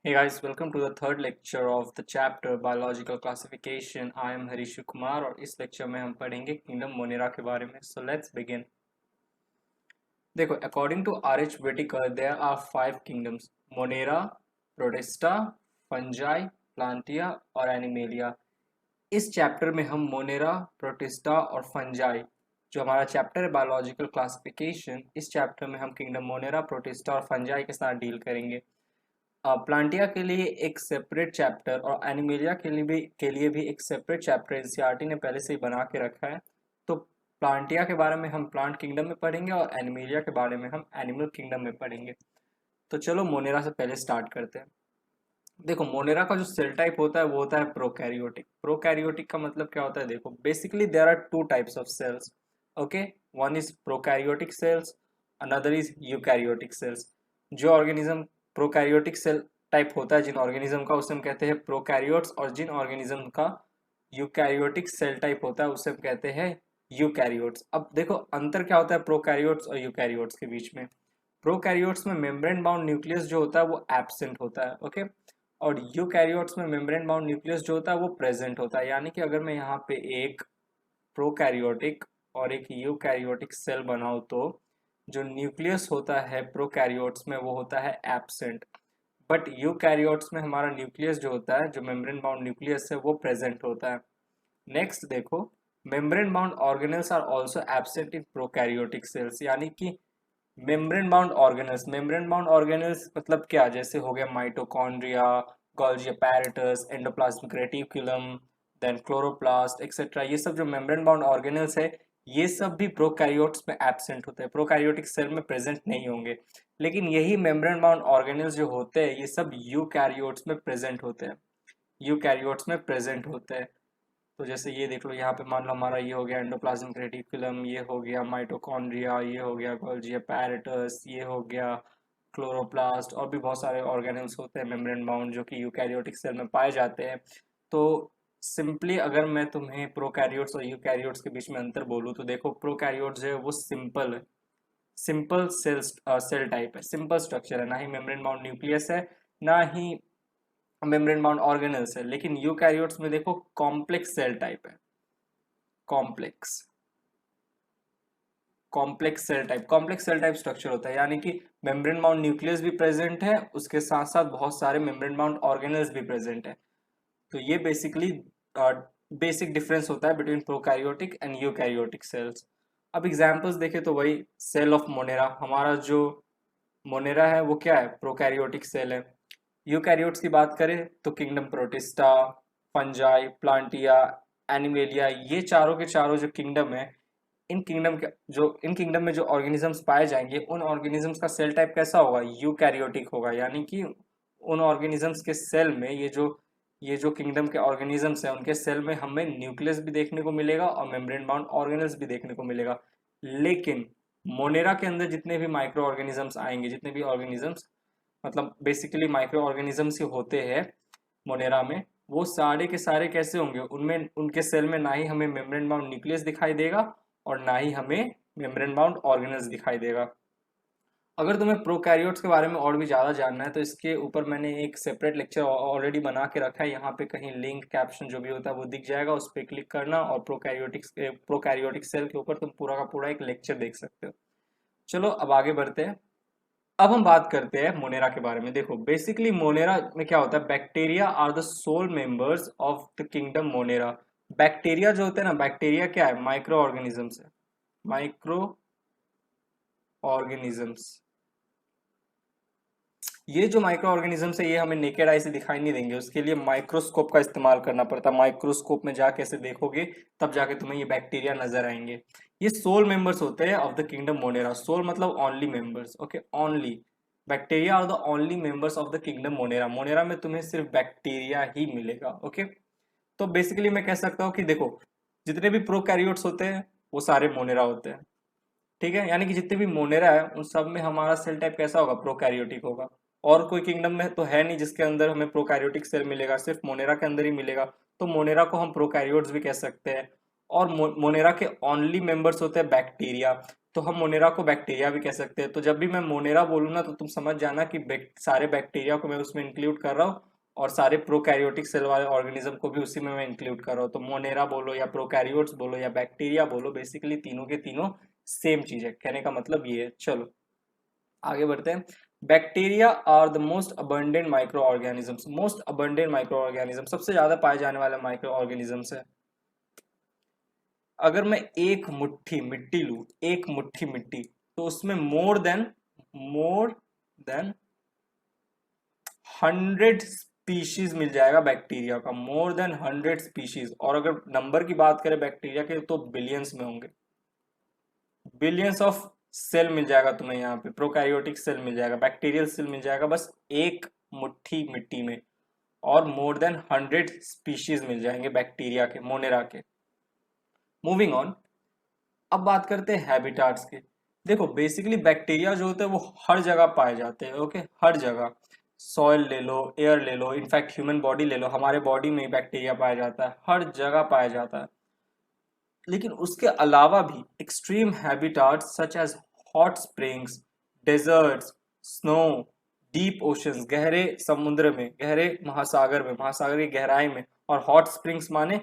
Hey guys, welcome to the third lecture of the chapter Biological Classification. I am Harish Kumar और इस lecture में हम पढ़ेंगे किंगडम मोनेरा के बारे में. So let's begin. देखो, according to R.H. Whitaker, there are 5 kingdoms: Monera, Protista, Fungi, Plantae और एनिमेलिया. इस चैप्टर में हम मोनेरा, प्रोटिस्टा और फंजाई, जो हमारा चैप्टर है बायोलॉजिकल क्लासिफिकेशन, इस चैप्टर में हम किंगडम मोनेरा, प्रोटिस्टा और फंजाई के साथ डील करेंगे. प्लांटिया के लिए एक सेपरेट चैप्टर और एनिमेलिया के लिए भी एक सेपरेट चैप्टर एनसीईआरटी ने पहले से ही बना के रखा है. तो प्लांटिया के बारे में हम प्लांट किंगडम में पढ़ेंगे और एनिमेलिया के बारे में हम एनिमल किंगडम में पढ़ेंगे. तो चलो मोनेरा से पहले स्टार्ट करते हैं. देखो, मोनेरा का जो सेल टाइप होता है वो होता है प्रोकैरियोटिक. प्रोकैरियोटिक का मतलब क्या होता है? देखो, basically there are two types of cells. Okay, one is prokaryotic cells, another is eukaryotic cells. जो ऑर्गेनिज्म प्रोकैरियोटिक सेल टाइप होता है, जिन ऑर्गेनिज्म का, उसे हम कहते हैं प्रोकैरियोट्स, और जिन ऑर्गेनिज्म का यूकैरियोटिक सेल टाइप होता है उसे हम कहते हैं यूकैरियोट्स. अब देखो, अंतर क्या होता है प्रोकैरियोट्स और यूकैरियोट्स के बीच में. प्रोकैरियोट्स में मेम्ब्रेन बाउंड न्यूक्लियस जो होता है वो एब्सेंट होता है. ओके, और यूकैरियोट्स में मेम्ब्रेन बाउंड न्यूक्लियस जो होता है वो प्रेजेंट होता है. यानी कि अगर मैं यहाँ पे एक प्रोकैरियोटिक और एक यूकैरियोटिक सेल बनाऊं तो जो न्यूक्लियस होता है प्रोकैरियोट्स में वो होता है एब्सेंट, बट यूकैरियोट्स में हमारा न्यूक्लियस जो होता है, जो मेम्ब्रेन बाउंड न्यूक्लियस है, वो प्रेजेंट होता है. नेक्स्ट देखो, membrane bound organelles are also absent in prokaryotic cells. यानी कि मेम्ब्रेन बाउंड ऑर्गेनल्स मतलब क्या? जैसे हो गया mitochondria, Golgi apparatus, endoplasmic reticulum, then chloroplast etcetera. ये सब जो मेम्ब्रेन बाउंड ऑर्गेनल्स है, ये सब भी प्रोकैरियोट्स में एब्सेंट होते हैं, प्रोकैरियोटिक सेल में प्रेजेंट नहीं होंगे. लेकिन यही मेम्ब्रेन बाउंड ऑर्गेनल्स जो होते हैं ये सब यूकैरियोट्स में प्रेजेंट होते हैं. यूकैरियोट्स में प्रेजेंट होते हैं. तो जैसे ये देख लो, यहाँ पे मान लो हमारा ये हो गया एंडोप्लाज्मिक रेटिकुलम, ये हो गया माइटोकॉन्ड्रिया, ये हो गया गोल्गी अपैरेटस, ये हो गया क्लोरोप्लास्ट, और भी बहुत सारे ऑर्गेनल्स होते हैं मेम्ब्रेन बाउंड जो कि यूकैरियोटिक सेल में पाए जाते हैं. तो सिंपली अगर मैं तुम्हें प्रोकैरियोट्स और यूकैरियोट्स के बीच में अंतर बोलूँ तो देखो, प्रोकैरियोट्स जो है वो सिंपल है, सिंपल सेल टाइप है, सिंपल स्ट्रक्चर है, ना ही मेम्ब्रेन बाउंड न्यूक्लियस है, ना ही मेम्ब्रेन बाउंड ऑर्गेनल्स है. लेकिन यूकैरियोट्स में देखो कॉम्प्लेक्स सेल टाइप है, complex complex cell type structure होता है. यानी कि मेम्ब्रेन बाउंड न्यूक्लियस भी प्रेजेंट है, उसके साथ साथ बहुत सारे मेम्ब्रेन बाउंड ऑर्गेनल्स भी प्रेजेंट है. तो ये बेसिकली बेसिक डिफरेंस होता है between prokaryotic and eukaryotic cells. अब एग्जांपल्स देखें तो वही सेल ऑफ मोनेरा, हमारा जो मोनेरा है वो क्या है? प्रोकैरियोटिक सेल है. यूकैरियोट्स की बात करें तो किंगडम प्रोटिस्टा, फंजाई, प्लांटिया, एनिमेलिया, ये चारों के चारों जो किंगडम है, इन किंगडम में जो ऑर्गेनिजम्स पाए जाएंगे, उन ऑर्गेनिजम्स का सेल टाइप कैसा होगा? यूकैरियोटिक होगा. यानी कि उन ऑर्गेनिजम्स के सेल में ये जो किंगडम के ऑर्गेनिजम्स हैं उनके सेल में हमें न्यूक्लियस भी देखने को मिलेगा और मेम्ब्रेन बाउंड ऑर्गेनल्स भी देखने को मिलेगा. लेकिन मोनेरा के अंदर जितने भी माइक्रो ऑर्गेनिजम्स आएंगे, जितने भी ऑर्गेनिजम्स, मतलब बेसिकली माइक्रो ऑर्गेनिजम्स ही होते हैं मोनेरा में, वो सारे के सारे कैसे होंगे? उनमें, उनके सेल में ना ही हमें मेम्ब्रेन बाउंड न्यूक्लियस दिखाई देगा और ना ही हमें मेम्ब्रेन बाउंड ऑर्गेनल्स दिखाई देगा. अगर तुम्हें प्रोकैरियोट्स के बारे में और भी ज़्यादा जानना है तो इसके ऊपर मैंने एक सेपरेट लेक्चर ऑलरेडी बना के रखा है. यहाँ पे कहीं लिंक, कैप्शन जो भी होता है वो दिख जाएगा, उस पर क्लिक करना और प्रोकैरियोटिक सेल के ऊपर तुम पूरा का पूरा एक लेक्चर देख सकते हो. चलो अब आगे बढ़ते हैं. अब हम बात करते हैं मोनेरा के बारे में. देखो, बेसिकली मोनेरा में क्या होता है? Bacteria are the sole members of the kingdom Monera. Bacteria जो होते हैं ना, बैक्टीरिया क्या है? माइक्रो ऑर्गेनिजम्स है, माइक्रो ऑर्गेनिजम्स. ये जो माइक्रो ऑर्गेनिजम्स है ये हमें नेकेड आई से दिखाई नहीं देंगे, उसके लिए माइक्रोस्कोप का इस्तेमाल करना पड़ता है. माइक्रोस्कोप में जाके ऐसे देखोगे तब जाके तुम्हें ये बैक्टीरिया नजर आएंगे. ये सोल मेंबर्स होते हैं of the kingdom Monera. Sole मतलब only members. Okay, only. Bacteria are the only members of the kingdom Monera. Monera में तुम्हें सिर्फ बैक्टीरिया ही मिलेगा. ओके, तो बेसिकली मैं कह सकता हूँ कि देखो, जितने भी प्रोकैरियोट्स होते हैं वो सारे मोनेरा होते हैं. ठीक है, यानी कि जितने भी मोनेरा है उन सब में हमारा सेल टाइप कैसा होगा? प्रोकैरियोटिक होगा. और कोई किंगडम में तो है नहीं जिसके अंदर हमें प्रोकैरियोटिक सेल मिलेगा, सिर्फ मोनेरा के अंदर ही मिलेगा. तो मोनेरा को हम प्रोकैरियोट्स भी कह सकते हैं. और मोनेरा के ओनली मेंबर्स होते हैं बैक्टीरिया. तो हम मोनेरा को बैक्टीरिया भी कह सकते हैं। तो जब भी मैं मोनेरा बोलूँ ना तो तुम समझ जाना कि सारे बैक्टीरिया को मैं उसमें इंक्लूड कर रहा हूँ और सारे प्रोकैरियोटिक सेल वाले ऑर्गेनिज्म को भी उसी में मैं इंक्लूड कर रहा हूँ। तो मोनेरा बोलो या प्रोकैरियोट्स बोलो या बैक्टीरिया बोलो, बेसिकली तीनों के तीनों सेम चीज है। कहने का मतलब ये है। चलो आगे बढ़ते हैं। Bacteria are the most abundant microorganisms. Most abundant microorganism, सबसे ज्यादा पाए जाने वाले माइक्रो ऑर्गेनिजम्स है। अगर मैं एक मुट्ठी मिट्टी लूं, एक मुट्ठी मिट्टी, तो उसमें मोर देन 100 स्पीशीज मिल जाएगा बैक्टीरिया का, मोर देन 100 स्पीशीज। और अगर नंबर की बात करें बैक्टीरिया के तो बिलियंस में होंगे, बिलियंस ऑफ सेल मिल जाएगा तुम्हें यहाँ पे, प्रोकैरियोटिक सेल मिल जाएगा, बैक्टीरियल सेल मिल जाएगा बस एक मुट्ठी मिट्टी में। और मोर देन 100 स्पीशीज मिल जाएंगे बैक्टीरिया के, मोनेरा के। मूविंग ऑन, अब बात करते हैं हैबिटाट्स के। देखो बेसिकली बैक्टीरिया जो होते हैं वो हर जगह पाए जाते हैं। ओके, हर जगह, सॉइल ले लो, एयर ले लो, इनफैक्ट ह्यूमन बॉडी ले लो, हमारे बॉडी में ही बैक्टीरिया पाया जाता है, हर जगह पाया जाता है। लेकिन उसके अलावा भी extreme habitats such as hot springs, deserts, snow, deep oceans, गहरे समुद्र में, गहरे महासागर में, महासागर की गहराई में, और हॉट स्प्रिंग्स माने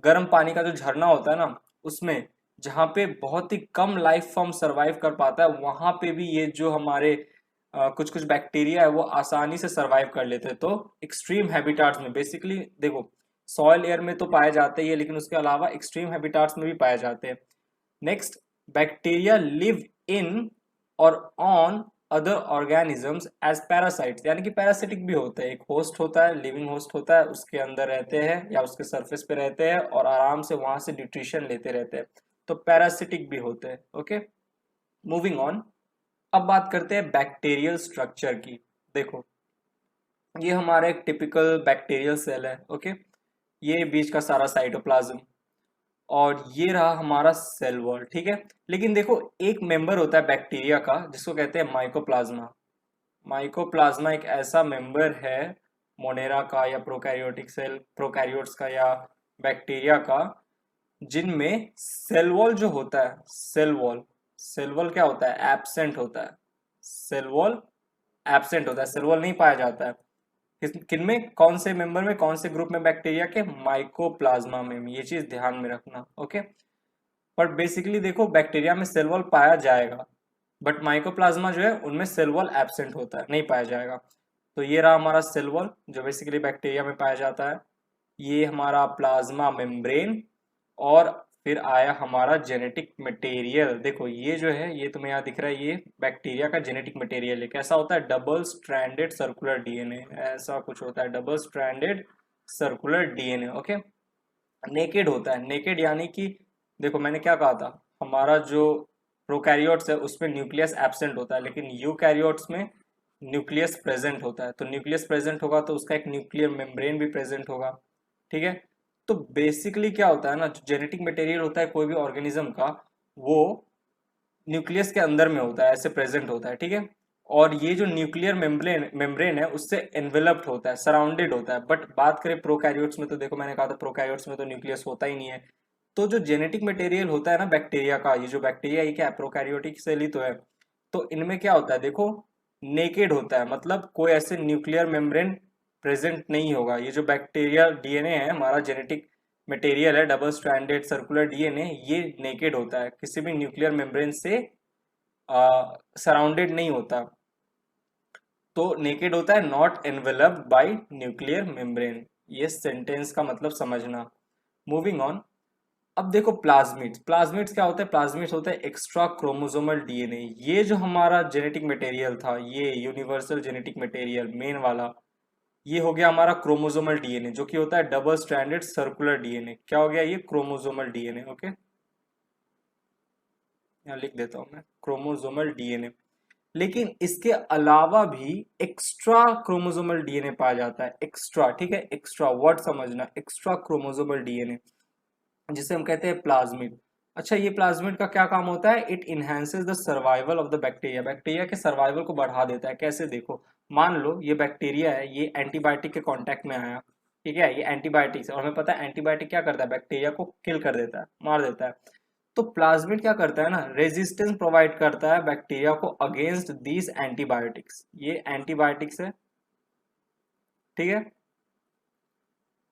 गर्म पानी का जो झरना होता है ना उसमें, जहाँ पे बहुत ही कम लाइफ फॉर्म सरवाइव कर पाता है, वहां पे भी ये जो हमारे कुछ कुछ बैक्टीरिया है वो आसानी से सरवाइव कर लेते हैं। तो एक्सट्रीम हैबिटाट्स में बेसिकली देखो, सॉइल एयर में तो पाए जाते ही है, लेकिन उसके अलावा एक्सट्रीम हैबिटाट्स में भी पाए जाते हैं। नेक्स्ट, बैक्टीरिया लिव इन और on other organisms as parasites, यानी कि पैरासिटिक भी होते हैं। एक होस्ट होता है, लिविंग होस्ट होता है, उसके अंदर रहते हैं या उसके सरफेस पे रहते हैं और आराम से वहां से न्यूट्रिशन लेते रहते हैं, तो पैरासिटिक भी होते हैं। ओके, मूविंग ऑन, अब बात करते हैं बैक्टीरियल स्ट्रक्चर की। देखो ये हमारा एक टिपिकल बैक्टीरियल सेल है। ओके, ये बीच का सारा साइटोप्लाज्म, और ये रहा हमारा सेल वॉल। ठीक है, लेकिन देखो एक मेंबर होता है बैक्टीरिया का जिसको कहते हैं माइकोप्लाज्मा। माइकोप्लाज्मा एक ऐसा मेंबर है मोनेरा का या प्रोकैरियोटिक सेल, प्रोकैरियोट्स का या बैक्टीरिया का, जिनमें सेल वॉल जो होता है, सेल वॉल क्या होता है, एब्सेंट होता है। सेल वॉल एब्सेंट होता है, सेल वॉल नहीं पाया जाता है। किनमें, कौन से मेंबर में, कौन से ग्रुप में, बैक्टीरिया के माइकोप्लाज्मा में। ये चीज ध्यान में रखना। ओके, पर बेसिकली देखो बैक्टीरिया में सेल वॉल पाया जाएगा, बट माइकोप्लाज्मा जो है उनमें सेल वॉल एब्सेंट होता है, नहीं पाया जाएगा। तो ये रहा हमारा सेल वॉल जो बेसिकली बैक्टीरिया में पाया जाता है। ये हमारा प्लाज्मा मेम्ब्रेन, और फिर आया हमारा जेनेटिक मटेरियल। देखो ये जो है, ये तुम्हें यहाँ दिख रहा है, ये बैक्टीरिया का जेनेटिक मटेरियल है। कैसा होता है, डबल स्ट्रैंडेड सर्कुलर डीएनए, ऐसा कुछ होता है, double stranded circular DNA. Okay, naked होता है, नेकेड यानी कि देखो मैंने क्या कहा था, हमारा जो प्रोकैरियोट्स है उसमें न्यूक्लियस एब्सेंट होता है, लेकिन यूकैरियोट्स में न्यूक्लियस प्रेजेंट होता है। तो न्यूक्लियस प्रेजेंट होगा तो उसका एक न्यूक्लियर मेम्ब्रेन भी प्रेजेंट होगा। ठीक है, तो बेसिकली क्या होता है ना, जो जेनेटिक मटेरियल होता है कोई भी ऑर्गेनिज्म का, वो न्यूक्लियस के अंदर में होता है, ऐसे प्रेजेंट होता है। ठीक है, और ये जो न्यूक्लियर मेम्ब्रेन है उससे एनवेलप्ड होता है, सराउंडेड होता है। बट बात करें प्रोकैरियोट्स में, तो देखो मैंने कहा था प्रोकैरियोट्स में तो न्यूक्लियस होता ही नहीं है। तो जो जेनेटिक मटेरियल होता है ना बैक्टीरिया का, ये जो बैक्टीरिया ये क्या है, प्रोकैरियोटिक सेल ही तो है। तो इनमें क्या होता है देखो, नेकेड होता है, मतलब कोई ऐसे न्यूक्लियर मेम्ब्रेन प्रेजेंट नहीं होगा। ये जो बैक्टीरिया डीएनए है, हमारा जेनेटिक मटेरियल है, डबल स्ट्रैंडेड सर्कुलर डीएनए, ये नेकेड होता है, किसी भी न्यूक्लियर मेम्ब्रेन से सराउंडेड नहीं होता। तो नेकेड होता है, not enveloped bye nuclear membrane. ये सेंटेंस का मतलब समझना। मूविंग ऑन, अब देखो प्लाज्मिड्स। प्लाज्मिड्स क्या होता है, प्लाज्मिड्स होता है एक्स्ट्रा क्रोमोसोमल डीएनए। ये जो हमारा जेनेटिक मटेरियल था, ये यूनिवर्सल जेनेटिक मटेरियल मेन वाला, ये हो गया हमारा क्रोमोसोमल डीएनए, जो कि होता है डबल स्ट्रैंडेड सर्कुलर डीएनए। क्या हो गया ये, क्रोमोसोमल डीएनए। ओके, यहाँ लिख देता हूं मैं, क्रोमोसोमल डीएनए। लेकिन इसके अलावा भी एक्स्ट्रा क्रोमोसोमल डीएनए पाया जाता है, एक्स्ट्रा। ठीक है, एक्स्ट्रा वर्ड समझना, एक्स्ट्रा क्रोमोसोमल डीएनए, जिसे हम कहते हैं प्लाज्मिड। अच्छा, ये प्लाज्मिड का क्या काम होता है, it enhances the survival of the bacteria. Bacteria के सर्वाइवल को बढ़ा देता है। कैसे, देखो मान लो ये बैक्टीरिया है, ये एंटीबायोटिक के कांटेक्ट में आया। ठीक है, ये एंटीबायोटिक, और हमें पता है एंटीबायोटिक क्या करता है, बैक्टीरिया को किल कर देता है, मार देता है। तो प्लाज्मिड क्या करता है ना, रेजिस्टेंस प्रोवाइड करता है बैक्टीरिया को अगेंस्ट दीज एंटीबायोटिक्स। ये एंटीबायोटिक्स है, ठीक है।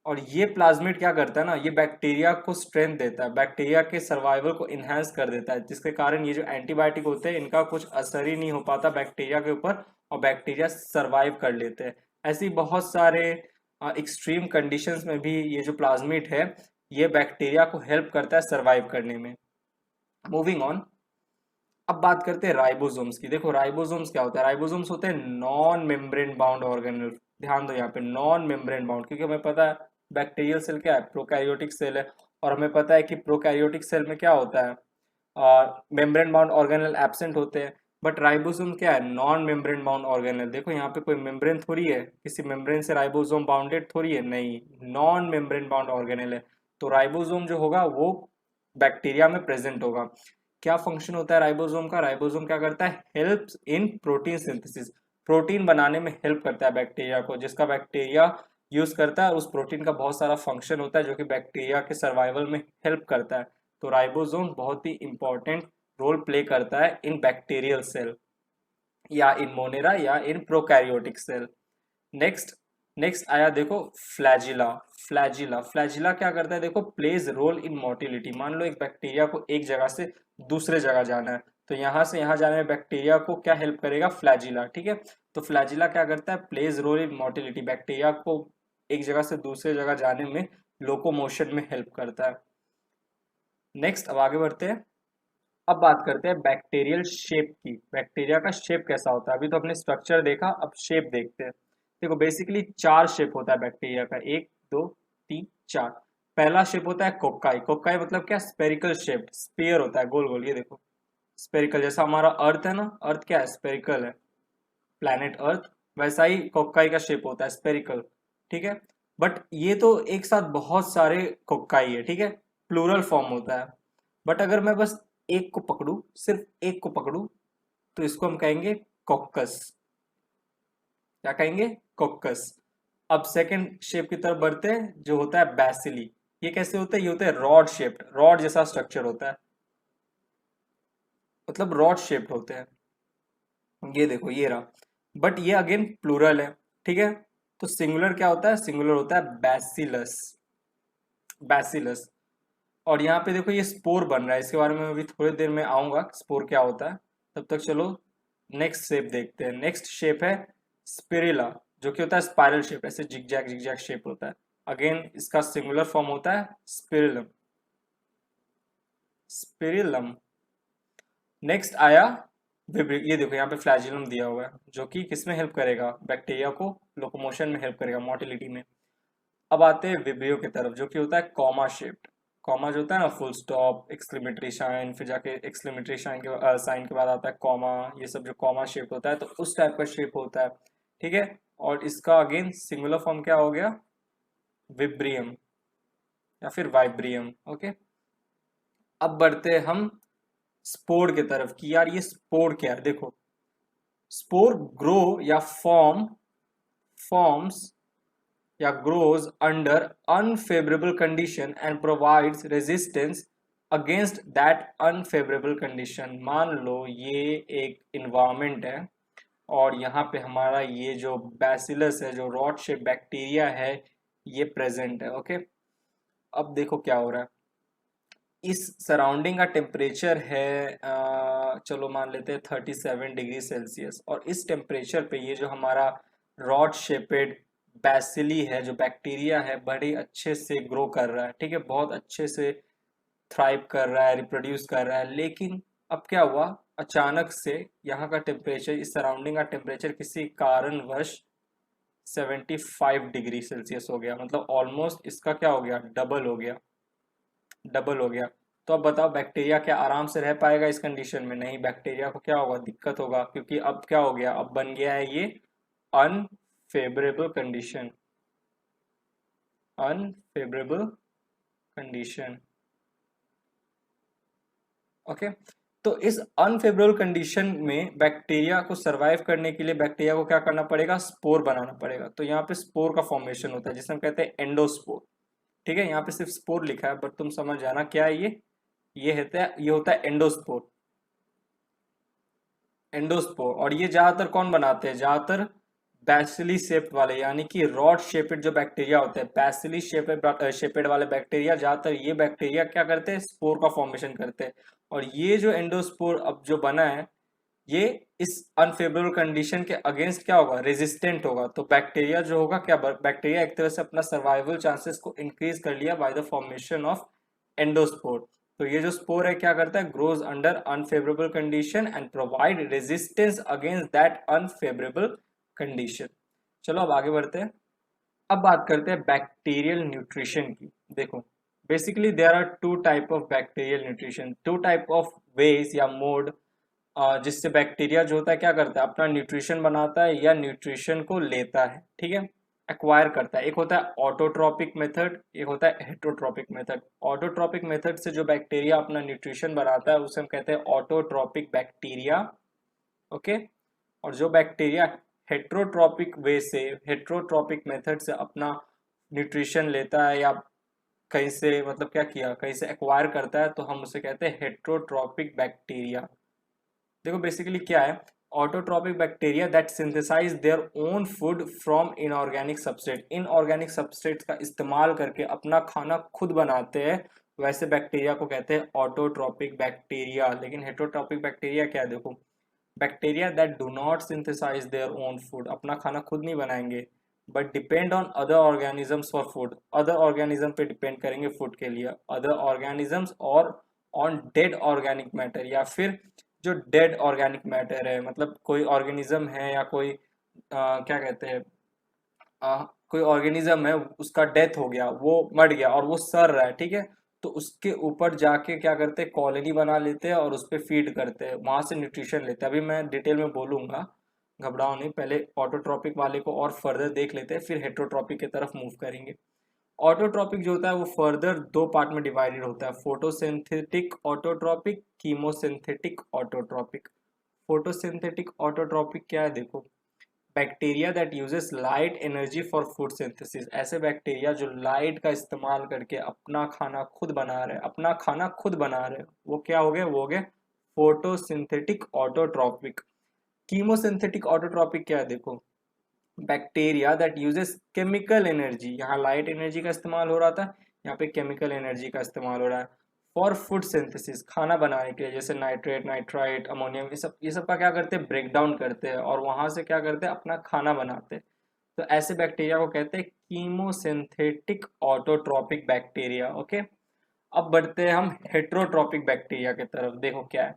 और ये प्लाज्मिड क्या करता है ना, ये बैक्टीरिया को स्ट्रेंथ देता है, बैक्टीरिया के सर्वाइवल को इन्हांस कर देता है, जिसके कारण ये जो एंटीबायोटिक होते हैं इनका कुछ असर ही नहीं हो पाता बैक्टीरिया के ऊपर और बैक्टीरिया सर्वाइव कर लेते हैं। ऐसी बहुत सारे एक्सट्रीम कंडीशंस में भी ये जो प्लाज्मिड है ये बैक्टीरिया को हेल्प करता है सर्वाइव करने में। मूविंग ऑन, अब बात करते हैं राइबोसोम्स की। देखो राइबोसोम्स क्या होता है, राइबोसोम्स होते हैं नॉन मेम्ब्रेन बाउंड ऑर्गेनेल। ध्यान दो यहाँ पे नॉन मेम्ब्रेन बाउंड, क्योंकि हमें पता है बैक्टीरियल सेल क्या है, प्रोकैरियोटिक सेल है, और हमें पता है कि प्रोकैरियोटिक सेल में क्या होता है, मेम्ब्रेन बाउंड ऑर्गेनेल एब्सेंट होते हैं। बट राइबोसोम क्या है, नॉन मेम्ब्रेन बाउंड ऑर्गेनेल। देखो यहाँ पे कोई मेम्ब्रेन थोड़ी है, किसी मेम्ब्रेन से राइबोसोम बाउंडेड थोड़ी है, नहीं, नॉन मेम्ब्रेन बाउंड ऑर्गेनेल है। तो राइबोसोम जो होगा वो बैक्टीरिया में प्रेजेंट होगा। क्या फंक्शन होता है राइबोसोम का, राइबोसोम क्या करता है, helps in protein synthesis, protein बनाने में हेल्प करता है बैक्टीरिया को, जिसका बैक्टीरिया यूज करता है। उस प्रोटीन का बहुत सारा फंक्शन होता है जो कि बैक्टीरिया के सर्वाइवल में हेल्प करता है। तो राइबोसोम बहुत ही इंपॉर्टेंट रोल प्ले करता है इन बैक्टीरियल सेल या इन मोनेरा या in prokaryotic cell. Next next आया देखो फ्लैजिला। फ्लैजिला क्या करता है, देखो प्लेज रोल इन मोटिलिटी। मान लो एक बैक्टीरिया को एक जगह से दूसरे जगह जाना है, तो यहाँ से यहाँ जाने में बैक्टीरिया को क्या हेल्प करेगा, फ्लैजिला, ठीक है। तो फ्लैजिला क्या करता है, plays role in motility, bacteria को एक जगह से दूसरे जगह जाने में लोकोमोशन में हेल्प करता है। नेक्स्ट अब आगे बढ़ते हैं, अब बात करते हैं बैक्टीरियल शेप की। बैक्टीरिया का शेप कैसा होता है, अभी तो अपने स्ट्रक्चर देखा, अब शेप देखते हैं। देखो बेसिकली चार शेप होता है बैक्टीरिया का, 1 2 3 4। पहला शेप होता है कोक्काई। कोक्काई मतलब क्या, स्पेरिकल शेप, स्पेयर होता है, गोल गोल। ये देखो स्पेरिकल, जैसा हमारा अर्थ है ना, अर्थ क्या है, स्पेरिकल है, प्लैनेट अर्थ, वैसा ही कोक्काई का शेप होता है, स्पेरिकल, ठीक है। बट ये तो एक साथ बहुत सारे कोक्काई है, ठीक है, प्लूरल फॉर्म होता है। बट अगर मैं बस एक को पकड़ू, सिर्फ एक को पकड़ू, तो इसको हम कहेंगे कॉकस। क्या कहेंगे, कॉकस। अब सेकंड शेप की तरफ बढ़ते हैं जो होता है बैसिली। ये कैसे होता है, ये होता है रॉड शेप्ड, रॉड जैसा स्ट्रक्चर होता है, मतलब रॉड शेप्ड होते हैं। ये देखो ये रहा, बट ये अगेन प्लूरल है, ठीक है। तो सिंगुलर क्या होता है, सिंगुलर होता है बैसिलस, बैसिलस। और यहाँ पे देखो ये स्पोर बन रहा है, इसके बारे में अभी थोड़ी देर में आऊंगा, स्पोर क्या होता है। तब तक चलो नेक्स्ट शेप देखते हैं। नेक्स्ट शेप है स्पिरिला, जो कि होता है स्पाइरल शेप, ऐसे जिगजैग जिगजैग शेप होता है। अगेन इसका सिंगुलर फॉर्म होता है स्पिरिलम, स्पिरिलम। नेक्स्ट आया विब्रियो। ये देखो यहाँ पे फ्लैजिलम दिया हुआ है, जो कि किसमें हेल्प करेगा, बैक्टीरिया को लोकोमोशन में हेल्प करेगा, मोटिलिटी में। अब आते हैं विब्रियो की तरफ, जो कि होता है कॉमा शेप्ड। कॉमा जो होता है ना, फुल स्टॉप, एक्सक्लेमेटरी साइन, फिर जाके एक्सक्लेमेटरी साइन के बाद आता है कॉमा, ये सब जो कॉमा शेप होता है, तो उस टाइप का शेप होता है, ठीक है। और इसका अगेन सिंगुलर फॉर्म क्या हो गया, विब्रियम या फिर वाइब्रियम, ओके। अब बढ़ते हैं हम स्पोर की तरफ कि यार ये स्पोर क्या है। देखो स्पोर ग्रो या फॉर्म्स या grows under unfavorable condition and provides resistance against that unfavorable condition। मान लो ये एक environment है और यहाँ पे हमारा ये जो बैसिलस है, जो रॉड शेप बैक्टीरिया है, ये प्रेजेंट है, ओके। अब देखो क्या हो रहा है, इस सराउंडिंग का टेम्परेचर है चलो मान लेते हैं 37 डिग्री सेल्सियस, और इस टेम्परेचर पे ये जो हमारा रॉड शेपेड बैसिली है, जो बैक्टीरिया है, बड़े अच्छे से ग्रो कर रहा है, ठीक है, बहुत अच्छे से थ्राइव कर रहा है, रिप्रोड्यूस कर रहा है। लेकिन अब क्या हुआ, अचानक से यहाँ का टेम्परेचर, इस सराउंडिंग का टेम्परेचर किसी कारणवश 75 डिग्री सेल्सियस हो गया, मतलब ऑलमोस्ट इसका क्या हो गया, डबल हो गया, डबल हो गया। तो अब बताओ बैक्टीरिया क्या आराम से रह पाएगा इस कंडीशन में, नहीं, बैक्टीरिया को क्या होगा, दिक्कत होगा, क्योंकि अब क्या हो गया, अब बन गया है ये unfavourable condition, unfavourable condition, okay. तो इस अनफेवरेबल कंडीशन में बैक्टीरिया को सरवाइव करने के लिए बैक्टीरिया को क्या करना पड़ेगा, स्पोर बनाना पड़ेगा। तो यहाँ पे स्पोर का फॉर्मेशन होता है जिसे हम कहते हैं एंडोस्पोर, ठीक है। यहाँ पे सिर्फ स्पोर लिखा है, बट तुम समझ जाना क्या है ये, ये होता है एंडोस्पोर। एंडोस्पोर, और ये ज्यादातर कौन बनाते हैं, ज्यादातर बैसिली शेप्ड वाले, यानी कि रॉड शेपेड जो बैक्टीरिया होते हैं, बैसिली शेपेड वाले बैक्टीरिया, ज्यादातर ये बैक्टीरिया क्या करते हैं, स्पोर का फॉर्मेशन करते हैं। और ये जो एंडोस्पोर अब जो बना है, ये इस अनफेवरेबल कंडीशन के अगेंस्ट क्या होगा, रेजिस्टेंट होगा। तो बैक्टीरिया जो होगा क्या, बैक्टीरिया एक तरह से अपना सर्वाइवल चांसेस को इंक्रीज कर लिया by the formation of endospore. तो ये जो स्पोर है क्या करता है, grows under unfavourable condition and provide resistance against that unfavourable condition. चलो अब आगे बढ़ते हैं। अब बात करते हैं बैक्टीरियल न्यूट्रिशन की। देखो basically there are two type of bacterial nutrition, two type of ways या मोड जिससे बैक्टीरिया जो होता है क्या करता है, अपना न्यूट्रिशन बनाता है या न्यूट्रिशन को लेता है, ठीक है, एक्वायर करता है। एक होता है ऑटोट्रॉपिक मेथड, एक होता है हेट्रोट्रॉपिक मेथड। ऑटोट्रॉपिक मेथड से जो बैक्टीरिया अपना न्यूट्रिशन बनाता है उसे हम कहते हैं ऑटोट्रॉपिक बैक्टीरिया, ओके। और जो बैक्टीरिया हेट्रोट्रॉपिक वे से, हेट्रोट्रॉपिक मेथड से अपना न्यूट्रिशन लेता है या कहीं से मतलब क्या किया, कहीं से एक्वायर करता है, तो हम उसे कहते हैं हेट्रोट्रॉपिक बैक्टीरिया। देखो बेसिकली क्या है, autotrophic bacteria that synthesise their own food from inorganic substrate, inorganic substrate का इस्तेमाल करके अपना खाना खुद बनाते हैं, वैसे बैक्टीरिया को कहते हैं ऑटोट्रॉपिक बैक्टीरिया। लेकिन हेट्रोट्रॉपिक बैक्टीरिया क्या है, देखो bacteria that do not synthesise their own food, अपना खाना खुद नहीं बनाएंगे, but depend on other organisms for food, other organism पे डिपेंड करेंगे फूड के लिए, अदर ऑर्गेनिजम्स और ऑन डेड ऑर्गेनिक मैटर, या फिर जो डेड ऑर्गेनिक मैटर है, मतलब कोई ऑर्गेनिज्म है या कोई क्या कहते हैं, कोई ऑर्गेनिज्म है उसका डेथ हो गया, वो मर गया और वो सड़ रहा है, ठीक है, तो उसके ऊपर जाके क्या करते हैं, कॉलोनी बना लेते हैं और उस पर फीड करते हैं, वहां से न्यूट्रिशन लेते हैं। अभी मैं डिटेल में बोलूंगा, घबराओ नहीं, पहले ऑटोट्रॉपिक वाले को और फर्दर देख लेते हैं, फिर हेट्रोट्रॉपिक की तरफ मूव करेंगे। ऑटोट्रॉपिक जो होता है वो फर्दर दो पार्ट में डिवाइडेड होता है, photosynthetic autotrophic, chemosynthetic autotrophic. Photosynthetic autotrophic क्या है, देखो bacteria that uses light energy for food synthesis, ऐसे बैक्टीरिया जो लाइट का इस्तेमाल करके अपना खाना खुद बना रहे हैं, अपना खाना खुद बना रहे हैं, वो क्या हो गए, वो हो गए फोटोसिंथेटिक ऑटोट्रॉपिक। कीमोसिंथेटिक ऑटोट्रॉपिक क्या है, देखो bacteria that uses chemical energy, यहाँ लाइट एनर्जी का इस्तेमाल हो रहा था, यहाँ पे केमिकल एनर्जी का इस्तेमाल हो रहा है फॉर फूड सिंथेसिस, खाना बनाने के लिए, जैसे नाइट्रेट, नाइट्राइट, अमोनियम, ये सब का क्या करते हैं, ब्रेक डाउन करते हैं और वहां से क्या करते हैं, अपना खाना बनाते हैं। तो ऐसे बैक्टीरिया को कहते हैं कीमोसिंथेटिक ऑटोट्रॉपिक बैक्टीरिया, ओके। अब बढ़ते हैं हम हेट्रोट्रॉपिक बैक्टीरिया की तरफ। देखो क्या है,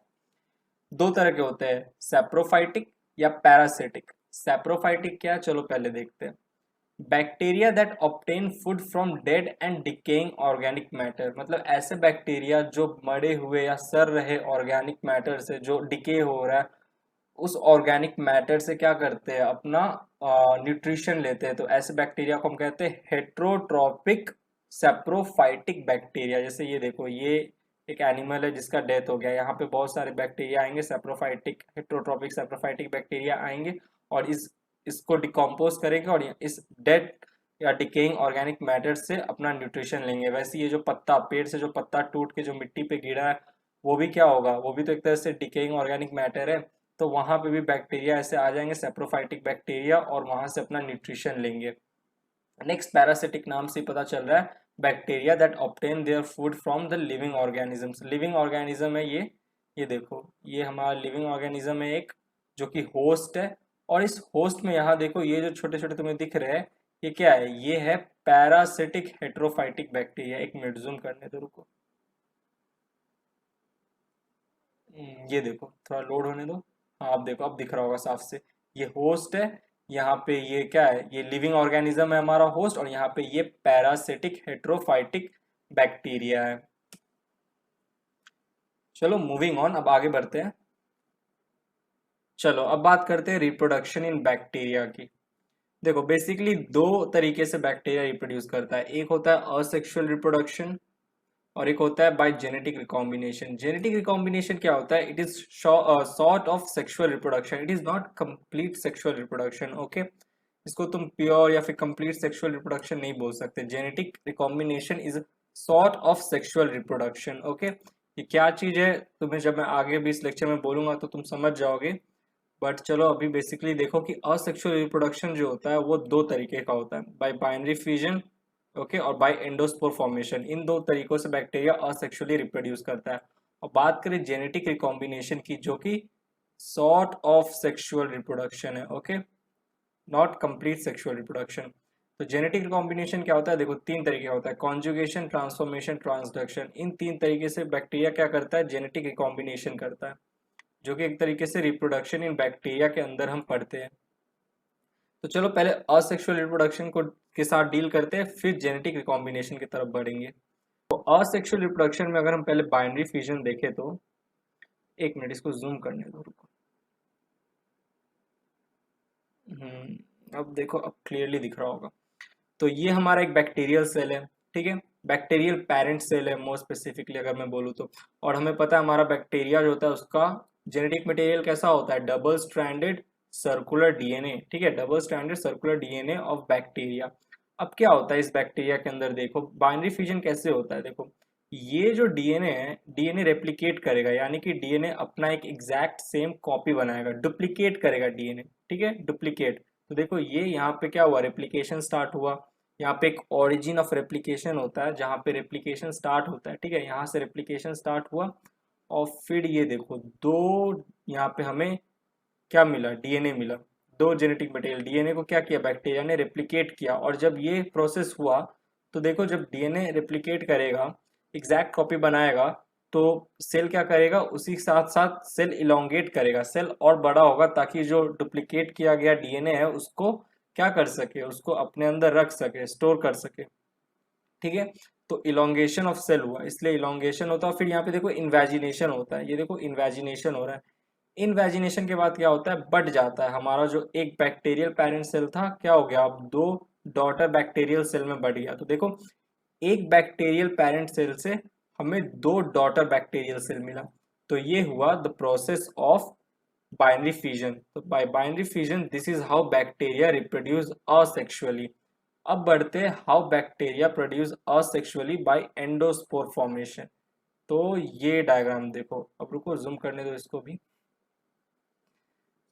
दो तरह के होते हैं, सैप्रोफाइटिक या पैरासिटिक। सैप्रोफाइटिक क्या है, चलो पहले देखते हैं। Bacteria that obtain food from dead and decaying organic matter, मतलब ऐसे बैक्टीरिया जो मरे हुए या सड़ रहे ऑर्गेनिक मैटर से, जो डिके हो रहा है उस ऑर्गेनिक मैटर से क्या करते हैं, अपना न्यूट्रिशन लेते हैं। तो ऐसे बैक्टीरिया को हम कहते हैं हेट्रोट्रॉपिक सैप्रोफाइटिक बैक्टीरिया। जैसे ये देखो, ये एक एनिमल है जिसका डेथ हो गया, यहाँ पे बहुत सारे बैक्टीरिया आएंगे, सैप्रोफाइटिक, हेट्रोट्रॉपिक सैप्रोफाइटिक बैक्टीरिया आएंगे और इसको डिकम्पोज करेंगे और इस डेड या डिकेइंग ऑर्गेनिक मैटर से अपना न्यूट्रिशन लेंगे। वैसे ये जो पत्ता, पेड़ से जो पत्ता टूट के जो मिट्टी पे गिरा है, वो भी क्या होगा, वो भी तो एक तरह से डिकेइंग ऑर्गेनिक मैटर है। तो वहां पे भी बैक्टीरिया ऐसे आ जाएंगे, सैप्रोफाइटिक बैक्टीरिया, और वहां से अपना न्यूट्रिशन लेंगे। नेक्स्ट पैरासिटिक नाम से पता चल रहा है, bacteria that obtain their food from the living organisms. Living organism है ये देखो, ये हमारा लिविंग ऑर्गेनिज्म है एक, जो कि होस्ट है। और इस होस्ट में यहाँ देखो, ये जो छोटे छोटे तुम्हें दिख रहे हैं, ये क्या है, ये है पैरासिटिक हेट्रोफाइटिक बैक्टीरिया। एक मिनट जूम करने दो, रुको। ये देखो, थोड़ा लोड होने दो। हाँ अब देखो, अब दिख रहा होगा साफ से, ये होस्ट है, यहाँ पे ये क्या है, ये लिविंग ऑर्गेनिज्म है हमारा होस्ट, और यहाँ पे ये पैरासिटिक हेट्रोफाइटिक बैक्टीरिया है। चलो मूविंग ऑन, अब आगे बढ़ते हैं। चलो अब बात करते हैं रिप्रोडक्शन इन बैक्टीरिया की। देखो बेसिकली दो तरीके से बैक्टीरिया रिप्रोड्यूस करता है, एक होता है असेक्सुअल रिप्रोडक्शन और एक होता है bye genetic recombination. Genetic recombination क्या होता है, it is sort of sexual reproduction, it is not complete sexual reproduction, okay. इसको तुम प्योर या फिर कंप्लीट सेक्सुअल रिप्रोडक्शन नहीं बोल सकते। Genetic recombination is sort of sexual reproduction, okay. ये क्या चीज़ है तुम्हें जब मैं आगे भी इस लेक्चर में बोलूंगा तो तुम समझ जाओगे। बट चलो अभी बेसिकली देखो कि असेक्सुअल रिप्रोडक्शन जो होता है वो दो तरीके का होता है, बाय बाइनरी फ्यूजन, ओके, और बाय एंडोस्पोर फॉर्मेशन। इन दो तरीकों से बैक्टीरिया असेक्सुअली रिप्रोड्यूस करता है। और बात करें जेनेटिक रिकॉम्बिनेशन की, जो कि सॉर्ट ऑफ सेक्सुअल रिप्रोडक्शन है, okay, not complete sexual reproduction. तो जेनेटिक रिकॉम्बिनेशन क्या होता है, देखो तीन तरीके का होता है, कॉन्जुगेशन, ट्रांसफॉर्मेशन, ट्रांसडक्शन। इन तीन तरीके से बैक्टीरिया क्या करता है, जेनेटिक रिकॉम्बिनेशन करता है, जो कि एक तरीके से रिप्रोडक्शन इन बैक्टीरिया के अंदर हम पढ़ते हैं। तो चलो पहले असेक्सुअल रिप्रोडक्शन को के साथ डील करते हैं, फिर जेनेटिक रिकॉम्बिनेशन की तरफ बढ़ेंगे। तो असेक्सुअल रिप्रोडक्शन में अगर हम पहले बाइनरी फ्यूजन देखें तो, एक मिनट इसको जूम करने दो, रुको। अब देखो, अब क्लियरली दिख रहा होगा। तो ये हमारा एक बैक्टीरियल सेल है, ठीक है, बैक्टीरियल पेरेंट सेल है मोर स्पेसिफिकली अगर मैं बोलूँ तो। और हमें पता है हमारा बैक्टीरिया जो होता है उसका जेनेटिक मटेरियल कैसा होता है, डबल स्ट्रैंडेड सर्कुलर डीएनए, ठीक है, double stranded circular DNA of bacteria. अब क्या होता है इस बैक्टीरिया के अंदर, देखो बाइनरी फ्यूजन कैसे होता है। देखो ये जो डीएनए है, डीएनए रेप्लिकेट करेगा, यानी कि डीएनए अपना एक एग्जैक्ट सेम कॉपी बनाएगा, डुप्लीकेट करेगा डीएनए, ठीक है, डुप्लीकेट। तो देखो ये यहाँ पे क्या हुआ, रेप्लिकेशन स्टार्ट हुआ। यहाँ पे एक ओरिजिन ऑफ रेप्लिकेशन होता है जहाँ पे रेप्लिकेशन स्टार्ट होता है, ठीक है, यहाँ से रेप्लिकेशन स्टार्ट हुआ। और फिर ये देखो दो, यहाँ पे हमें क्या मिला, डीएनए मिला, दो जेनेटिक मटेरियल। डीएनए को क्या किया, बैक्टीरिया ने रेप्लिकेट किया। और जब ये प्रोसेस हुआ तो देखो जब डीएनए रेप्लिकेट करेगा, एग्जैक्ट कॉपी बनाएगा, तो सेल क्या करेगा, उसी के साथ साथ सेल इलोंगेट करेगा, सेल और बड़ा होगा, ताकि जो डुप्लीकेट किया गया डीएनए है उसको क्या कर सके, उसको अपने अंदर रख सके, स्टोर कर सके, ठीक है। तो इलोंगेशन ऑफ सेल हुआ, इसलिए इलोंगेशन होता है। फिर यहाँ पे देखो इन्वेजिनेशन होता है, ये देखो इन्वेजिनेशन हो रहा है। इन्वेजिनेशन के बाद क्या होता है, बढ़ जाता है हमारा जो एक बैक्टीरियल पेरेंट सेल था, क्या हो गया, अब दो डॉटर बैक्टीरियल सेल में बढ़ गया। तो देखो एक बैक्टीरियल पेरेंट सेल से हमें दो डॉटर बैक्टीरियल सेल मिला। तो ये हुआ the process of binary fusion. तो by binary fusion this is how bacteria reproduce asexually. अब बढ़ते हैं how bacteria produce asexually by endospore formation. तो ये डायग्राम देखो, अब रुको जूम करने दो इसको भी,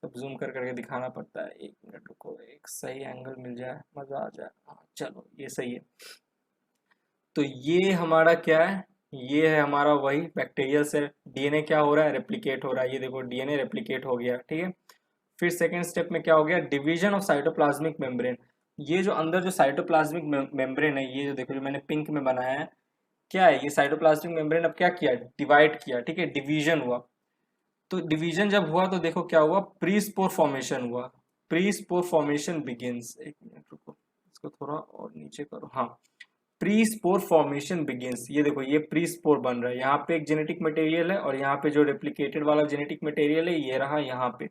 सब जूम कर करके दिखाना पड़ता है। एक मिनट रुको, एक सही एंगल मिल जाए, मजा आ जाए। हाँ चलो ये सही है। तो ये हमारा क्या है, ये है हमारा वही बैक्टीरियल सेल। डीएनए क्या हो रहा है, रेप्लिकेट हो रहा है, ये देखो डीएनए रेप्लिकेट हो गया, ठीक है। फिर सेकेंड स्टेप में क्या हो गया, डिवीजन ऑफ साइटोप्लाज्मिक मेम्ब्रेन। ये जो अंदर जो साइटोप्लाज्मिक मेम्ब्रेन है, ये जो देखो जो मैंने पिंक में बनाया है, क्या है ये साइटोप्लाज्मिक मेम्ब्रेन, अब क्या किया, डिवाइड किया, ठीक है, डिवीजन हुआ। तो डिवीजन जब हुआ तो देखो क्या हुआ, प्री स्पोर फॉर्मेशन हुआ, प्री स्पोर फॉर्मेशन बिगिंस। एक मिनट रुको, इसको थोड़ा और नीचे करो, हाँ, प्री स्पोर फॉर्मेशन बिगिंस। ये देखो ये प्री स्पोर बन रहा है, यहाँ पे एक जेनेटिक मटेरियल है और यहाँ पे जो रेप्लिकेटेड वाला जेनेटिक मटेरियल है ये रहा यहाँ पे।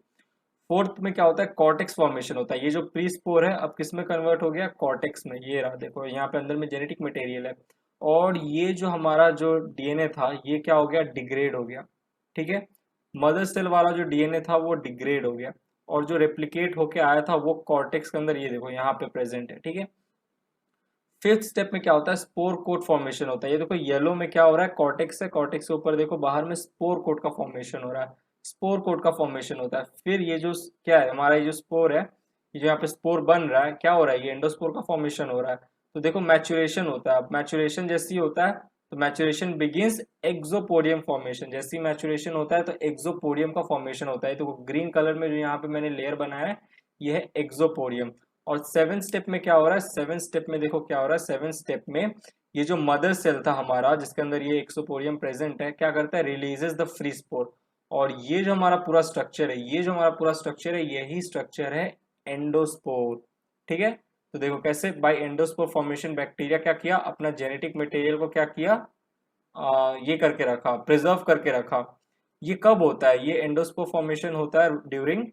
फोर्थ में क्या होता है, कॉर्टेक्स फॉर्मेशन होता है। ये जो प्री स्पोर है अब किस में कन्वर्ट हो गया, कॉर्टेक्स में, ये रहा देखो यहाँ पे अंदर में जेनेटिक मटेरियल है। और ये जो हमारा जो डीएनए था ये क्या हो गया, डिग्रेड हो गया, ठीक है। मदर सेल वाला जो डीएनए था वो डिग्रेड हो गया, और जो रेप्लिकेट होके आया था वो कॉर्टेक्स के अंदर ये देखो यहाँ पे प्रेजेंट है, ठीक है। फिफ्थ स्टेप में क्या होता है, स्पोर कोट फॉर्मेशन होता है। ये देखो येलो में क्या हो रहा है, कॉर्टेक्स है, कॉर्टेक्स के ऊपर देखो बाहर में स्पोर कोट का फॉर्मेशन हो रहा है, स्पोर कोट का फॉर्मेशन होता है। फिर ये जो क्या है हमारा, ये जो स्पोर है, ये जो यहाँ पे स्पोर बन रहा है, क्या हो रहा है, ये एंडोस्पोर का फॉर्मेशन हो रहा है। तो देखो मैचुरेशन होता है, मैचुरेशन जैसी होता है तो मैचुरेशन बिगिंस एक्सोपोडियम फॉर्मेशन। जैसी मैचुरेशन होता है तो एक्सोपोडियम का फॉर्मेशन होता है। तो ग्रीन कलर में जो यहाँ पे मैंने लेयर बनाया है ये है एक्सोपोडियम। और सेवन स्टेप में क्या हो रहा है, सेवन स्टेप में देखो क्या हो रहा है, सेवन स्टेप में ये जो मदर सेल था हमारा जिसके अंदर ये एक्सोपोडियम प्रेजेंट है, क्या करता है, रिलीजेस द फ्री स्पोर। और ये जो हमारा पूरा स्ट्रक्चर है, ये जो हमारा पूरा स्ट्रक्चर है, यही स्ट्रक्चर है एंडोस्पोर, ठीक है। तो देखो कैसे बाय एंडोस्पोर फॉर्मेशन बैक्टीरिया क्या किया, अपना जेनेटिक मटेरियल को क्या किया, ये करके रखा, प्रिजर्व करके रखा। ये कब होता है, ये एंडोस्पोर फॉर्मेशन होता है during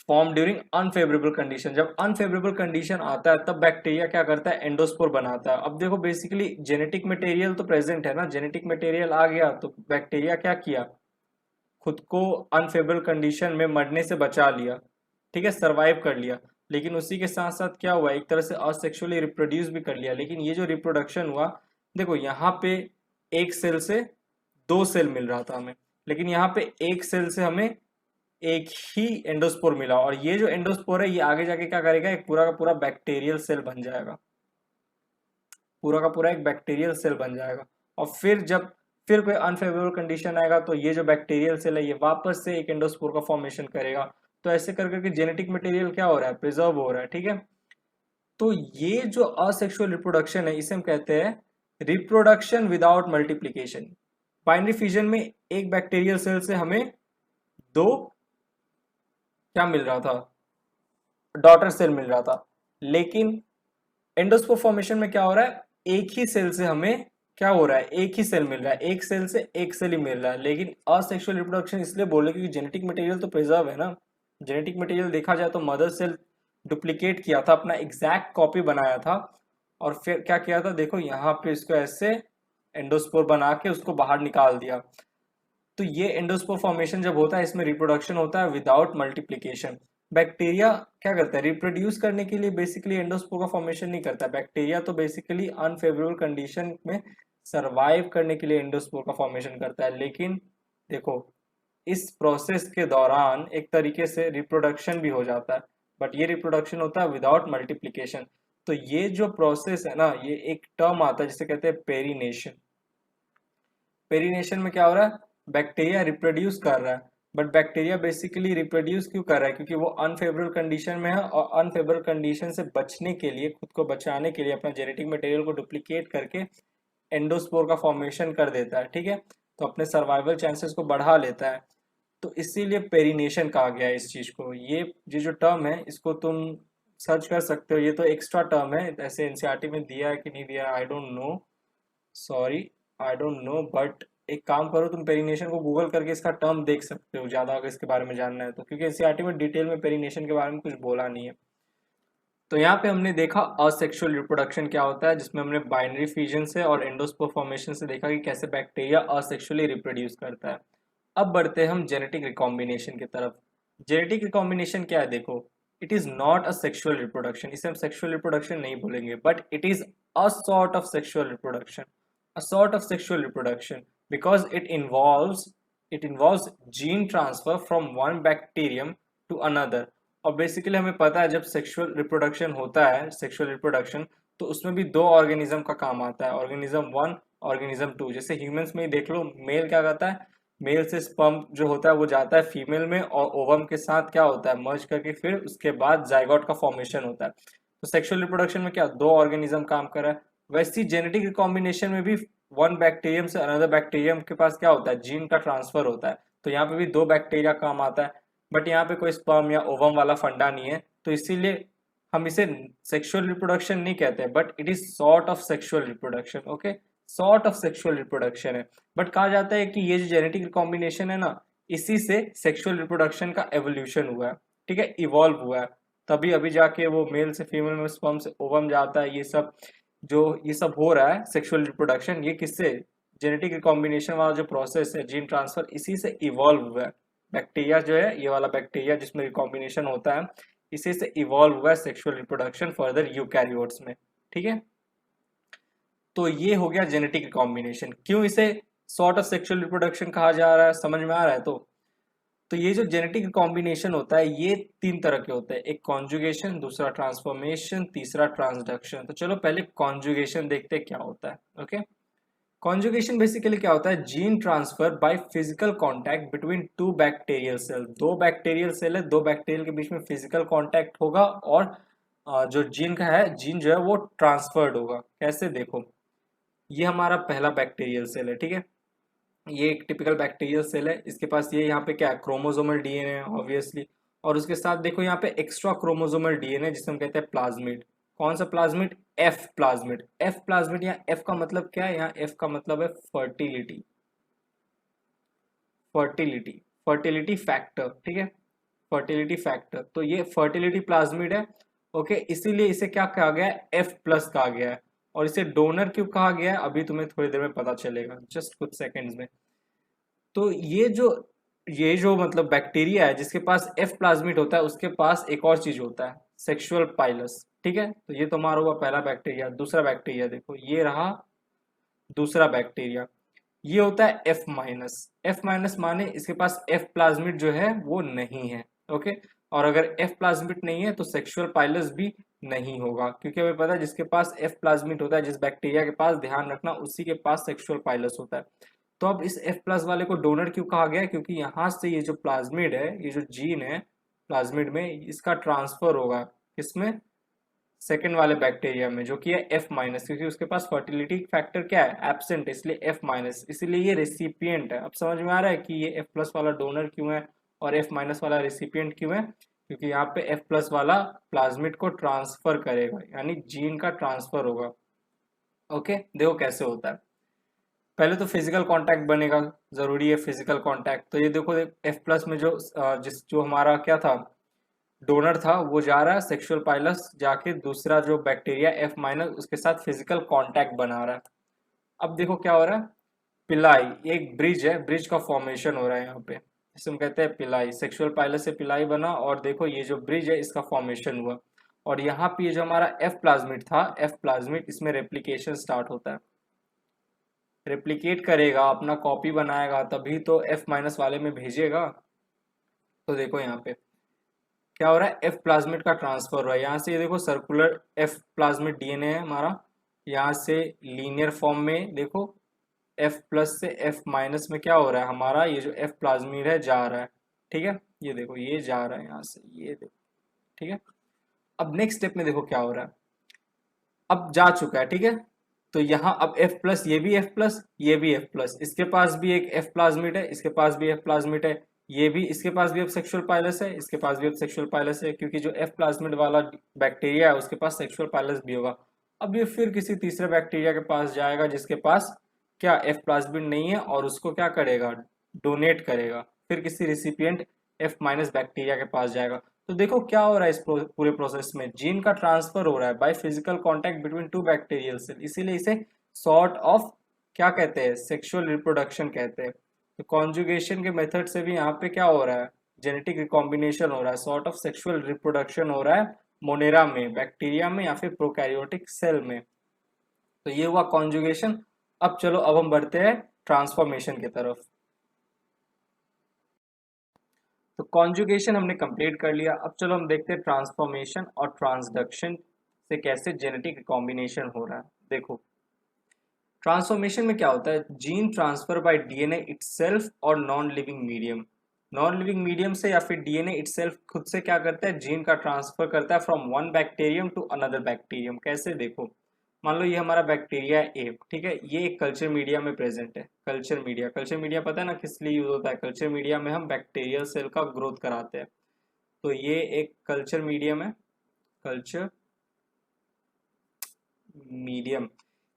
form during unfavourable condition. जब अनफेवरेबल कंडीशन आता है तब बैक्टीरिया क्या करता है, एंडोस्पोर बनाता है। अब देखो बेसिकली जेनेटिक मटेरियल तो प्रेजेंट है ना, जेनेटिक मटेरियल आ गया तो बैक्टीरिया क्या किया, खुद को अनफेवरेबल कंडीशन में मरने से बचा लिया, ठीक है, सरवाइव कर लिया। लेकिन उसी के साथ साथ क्या हुआ, एक तरह से असेक्सुअली रिप्रोड्यूस भी कर लिया। लेकिन ये जो रिप्रोडक्शन हुआ देखो यहाँ पे एक सेल से दो सेल मिल रहा था हमें, लेकिन यहाँ पे एक सेल से हमें एक ही एंडोस्पोर मिला, और ये जो एंडोस्पोर है ये आगे जाके क्या करेगा, एक पूरा का पूरा बैक्टीरियल सेल बन जाएगा, पूरा का पूरा एक बैक्टीरियल सेल बन जाएगा। और फिर कोई अनफेवरेबल कंडीशन आएगा तो ये जो बैक्टीरियल सेल है ये वापस से एक एंडोस्पोर का फॉर्मेशन करेगा। तो ऐसे कर करके जेनेटिक मटेरियल क्या हो रहा है, प्रिजर्व हो रहा है, ठीक है। तो ये जो असेक्सुअल रिप्रोडक्शन है इसे हम कहते हैं reproduction without multiplication. Binary fission में एक बैक्टीरियल सेल से हमें दो क्या मिल रहा था, डॉटर सेल मिल रहा था, लेकिन एंडोस्पोर फॉर्मेशन में क्या हो रहा है, एक ही सेल से हमें क्या हो रहा है, एक ही सेल मिल रहा है, एक सेल से एक सेल ही मिल रहा है। लेकिन असेक्सुअल रिप्रोडक्शन इसलिए बोल रहे क्योंकि जेनेटिक मटेरियल तो प्रिजर्व है ना। जेनेटिक मटेरियल देखा जाए तो मदर सेल डुप्लीकेट किया था, अपना एग्जैक्ट कॉपी बनाया था, और फिर क्या किया था, देखो यहाँ पे इसको ऐसे एंडोस्पोर बना के उसको बाहर निकाल दिया। तो ये एंडोस्पोर फॉर्मेशन जब होता है इसमें रिप्रोडक्शन होता है विदाउट मल्टीप्लीकेशन। बैक्टीरिया क्या करता है, रिप्रोड्यूस करने के लिए बेसिकली एंडोस्पोर का फॉर्मेशन नहीं करता। बैक्टीरिया तो बेसिकली अनफेवरेबल कंडीशन में सरवाइव करने के लिए एंडोस्पोर का फॉर्मेशन करता है। लेकिन देखो इस प्रोसेस के दौरान एक तरीके से रिप्रोडक्शन भी हो जाता है, बट ये रिप्रोडक्शन होता है विदाउट मल्टीप्लीकेशन। तो ये जो प्रोसेस है ना, ये एक टर्म आता है जिसे कहते हैं पेरिनेशन। पेरिनेशन में क्या हो रहा है, बैक्टीरिया रिप्रोड्यूस कर रहा है, बट बैक्टीरिया बेसिकली रिप्रोड्यूस क्यों कर रहा है, क्योंकि वो अनफेवरेबल कंडीशन में है, और अनफेवरेबल कंडीशन से बचने के लिए, खुद को बचाने के लिए अपना जेनेटिक मटेरियल को डुप्लीकेट करके एंडोस्पोर का फॉर्मेशन कर देता है, ठीक है। तो अपने सर्वाइवल चांसेस को बढ़ा लेता है। तो इसीलिए पेरिनेशन कहा गया है इस चीज को। ये जो टर्म है इसको तुम सर्च कर सकते हो, ये तो एक्स्ट्रा टर्म है, ऐसे एनसीईआरटी में दिया है कि नहीं दिया I don't know, sorry I don't know. But एक काम करो, तुम पेरिनेशन को गूगल करके इसका टर्म देख सकते हो ज्यादा अगर इसके बारे में जानना है तो, क्योंकि एनसीईआरटी में डिटेल में पेरिनेशन के बारे में कुछ बोला नहीं है। तो यहाँ पे हमने देखा असेक्सुअल रिप्रोडक्शन क्या होता है, जिसमें हमने बाइनरी फिजन से और एंडोस्पोर फॉर्मेशन से देखा कि कैसे बैक्टीरिया असेक्सुअली रिप्रोड्यूस करता है। अब बढ़ते हैं हम जेनेटिक रिकॉम्बिनेशन की तरफ। जेनेटिक रिकॉम्बिनेशन क्या है, देखो it is not a sexual reproduction, इसे हम सेक्सुअल रिप्रोडक्शन नहीं बोलेंगे, but it is a sort of sexual reproduction, a sort of sexual reproduction because it involves gene transfer from one bacterium to another। और basically हमें पता है जब sexual reproduction होता है, सेक्सुअल रिप्रोडक्शन, तो उसमें भी दो ऑर्गेनिज्म का काम आता है, ऑर्गेनिज्म वन, ऑर्गेनिज्म टू। जैसे ह्यूमंस में ही देख लो, मेल क्या करता है, मेल से स्पर्म जो होता है वो जाता है फीमेल में, और ओवम के साथ क्या होता है, मर्ज करके फिर उसके बाद जाइगोट का फॉर्मेशन होता है। तो सेक्सुअल रिप्रोडक्शन में क्या, दो ऑर्गेनिज्म काम कर रहा है। वैसी जेनेटिक रिकॉम्बिनेशन में भी वन बैक्टीरियम से अनदर बैक्टीरियम के पास क्या होता है, जीन का ट्रांसफर होता है। तो यहाँ पे भी दो बैक्टीरिया काम आता है, बट यहाँ पे कोई स्पर्म या ओवम वाला फंडा नहीं है, तो इसीलिए हम इसे सेक्सुअल रिप्रोडक्शन नहीं कहते, but it is sort of sexual reproduction. Okay, sort of sexual reproduction है। बट कहा जाता है कि ये जो जेनेटिक रिकॉम्बिनेशन है ना, इसी से सेक्सुअल रिप्रोडक्शन का एवोल्यूशन हुआ है, ठीक है, इवॉल्व हुआ है। तभी अभी जाके वो मेल से फीमेल में, स्पर्म से ओवम जाता है, ये सब हो रहा है सेक्सुअल रिप्रोडक्शन, ये किससे, जेनेटिक रिकॉम्बिनेशन वाला जो प्रोसेस है, जीन ट्रांसफर, इसी से इवॉल्व हुआ है। बैक्टीरिया जो है, ये वाला बैक्टीरिया जिसमें रिकॉम्बिनेशन होता है, इसी से इवॉल्व हुआ है सेक्सुअल रिप्रोडक्शन फर्दर यूकैरियोट्स में, ठीक है। तो ये हो गया जेनेटिक रिकॉम्बिनेशन। क्यों इसे सॉर्ट ऑफ सेक्सुअल रिप्रोडक्शन कहा जा रहा है, समझ में आ रहा है। तो ये जो जेनेटिक रिकॉम्बिनेशन होता है ये तीन तरह के होते हैं, एक कॉन्जुगेशन, दूसरा ट्रांसफॉर्मेशन, तीसरा ट्रांसडक्शन। तो चलो पहले कॉन्जुगेशन देखते हैं क्या होता है। ओके, कॉन्जुगेशन बेसिकली क्या होता है, gene transfer by physical contact between two bacterial cell. दो बैक्टीरियल सेल है, दो बैक्टीरियल के बीच में फिजिकल कांटेक्ट होगा, और जो जीन का है, जीन जो है वो ट्रांसफर्ड होगा। कैसे, देखो ये हमारा पहला बैक्टीरियल सेल है, ठीक है, ये एक टिपिकल बैक्टीरियल सेल है, इसके पास ये यहाँ पे क्या है, क्रोमोसोमल डीएनए है ऑब्वियसली, और उसके साथ देखो यहाँ पे एक्स्ट्रा क्रोमोसोमल डीएनए जिसे हम कहते हैं प्लाज्मिड। कौन सा plasmid, F plasmid. F plasmid, यहाँ एफ का मतलब क्या है, यहाँ एफ का मतलब है फर्टिलिटी, फर्टिलिटी, फर्टिलिटी फैक्टर, ठीक है, फर्टिलिटी फैक्टर। तो ये फर्टिलिटी प्लाज्मिड है। ओके, इसीलिए इसे क्या कहा गया है, एफ प्लस कहा गया है। और इसे डोनर क्यों कहा गया है अभी तुम्हें थोड़ी देर में पता चलेगा, जस्ट कुछ सेकेंड्स में। तो ये जो मतलब बैक्टीरिया है जिसके पास एफ प्लाज्मिड होता है, उसके पास एक और चीज होता है, सेक्सुअल पाइलस, ठीक है। तो ये तो हमारा हुआ पहला बैक्टीरिया। दूसरा बैक्टीरिया देखो, ये रहा दूसरा बैक्टीरिया, ये होता है F माइनस। F माइनस माने इसके पास F प्लाज्मिड जो है वो नहीं है। ओके, और अगर F प्लाज्मिड नहीं है तो सेक्सुअल पाइलस भी नहीं होगा, क्योंकि हमें पता है जिसके पास F प्लाज्मिड होता है, जिस बैक्टीरिया के पास, ध्यान रखना, उसी के पास सेक्सुअल पाइलस होता है। तो अब इस F प्लस वाले को डोनर क्यों कहा गया है? क्योंकि यहाँ से ये जो प्लाज्मिड है, ये जो जीन है प्लाज्मिड में, इसका ट्रांसफर होगा किसमें? सेकेंड वाले बैक्टीरिया में, जो कि है F माइनस, क्योंकि उसके पास फर्टिलिटी फैक्टर क्या है? एब्सेंट, इसलिए F माइनस, इसीलिए ये रेसिपिएंट है। अब समझ में आ रहा है कि ये F प्लस वाला डोनर क्यों है और F माइनस वाला रेसिपिएंट क्यों है? क्योंकि यहाँ पे F प्लस वाला प्लाज्मिड को ट्रांसफर करेगा, यानी जीन का ट्रांसफर होगा। ओके, देखो कैसे होता है। पहले तो फिजिकल कांटेक्ट बनेगा, जरूरी है फिजिकल कांटेक्ट। तो ये देखो F प्लस में जो हमारा क्या था, डोनर था, वो जा रहा है, सेक्सुअल पाइलस जाके दूसरा जो बैक्टीरिया F माइनस, उसके साथ फिजिकल कांटेक्ट बना रहा है। अब देखो क्या हो रहा है, पिलाई, एक ब्रिज है, ब्रिज का फॉर्मेशन हो रहा है यहाँ पे, जिसे हम कहते हैं पिलाई। सेक्सुअल पाइलस से पिलाई बना, और देखो ये जो ब्रिज है इसका फॉर्मेशन हुआ, और यहाँ पे ये जो हमारा F प्लाज्मिड था, F प्लाज्मिड, इसमें रेप्लिकेशन स्टार्ट होता है, रेप्लिकेट करेगा, अपना कॉपी बनाएगा, तभी तो F माइनस वाले में भेजेगा। तो देखो यहाँ पे क्या हो रहा है, F प्लाज्मिड का ट्रांसफर हो रहा है। यहाँ से ये देखो सर्कुलर F प्लाज्मिड डीएनए है हमारा, यहाँ से लीनियर फॉर्म में देखो F प्लस से F माइनस में क्या हो रहा है, हमारा ये जो F प्लाज्मिड है जा रहा है। ठीक है, ये देखो ये जा रहा है यहाँ से, ये देखो। ठीक है, अब नेक्स्ट स्टेप में देखो क्या हो रहा है, अब जा चुका है। ठीक है, तो यहाँ अब F प्लस, ये भी F प्लस, ये भी F प्लस, इसके पास भी एक F प्लाज्मिड है, इसके पास भी F प्लाज्मिड है, ये भी, इसके पास भी अब सेक्सुअल पाइलस है, इसके पास भी अब सेक्सुअल पाइलस है, क्योंकि जो F प्लाज्मिड वाला बैक्टीरिया है उसके पास सेक्सुअल पाइलस भी होगा। अब ये फिर किसी तीसरे बैक्टीरिया के पास जाएगा जिसके पास क्या, F प्लाज्मिड नहीं है, और उसको क्या करेगा, डोनेट करेगा, फिर किसी रिसिपिएंट F माइनस बैक्टीरिया के पास जाएगा। तो देखो क्या हो रहा है इस पूरे प्रोसेस में, जीन का ट्रांसफर हो रहा है by physical contact between two bacterial cell, इसीलिए इसे सॉर्ट ऑफ क्या कहते हैं, सेक्सुअल रिप्रोडक्शन कहते हैं। तो कॉन्जुगेशन के मेथड से भी यहाँ पे क्या हो रहा है, जेनेटिक रिकॉम्बिनेशन हो रहा है, सॉर्ट ऑफ सेक्सुअल रिप्रोडक्शन हो रहा है मोनेरा में, बैक्टीरिया में, या फिर प्रोकैरियोटिक सेल में। तो ये हुआ कॉन्जुगेशन। अब चलो, अब हम बढ़ते हैं ट्रांसफॉर्मेशन की तरफ। तो कॉन्जुगेशन हमने कंप्लीट कर लिया, अब चलो हम देखते हैं ट्रांसफॉर्मेशन और ट्रांसडक्शन से कैसे जेनेटिक रिकॉम्बिनेशन हो रहा है। देखो ट्रांसफॉर्मेशन में क्या होता है, gene transfer by DNA itself और non living medium. Non living medium से या फिर डीएनए इटसेल्फ खुद से क्या करता है, जीन का ट्रांसफर करता है from one bacterium to another bacterium. कैसे, देखो मान लो ये हमारा बैक्टीरिया है ए, ठीक है, ये एक कल्चर मीडिया में प्रेजेंट है। कल्चर मीडिया, कल्चर मीडिया पता है ना किस लिए यूज होता है, कल्चर मीडिया में हम बैक्टीरियल सेल का ग्रोथ कराते हैं। तो ये एक कल्चर मीडियम है, कल्चर मीडियम।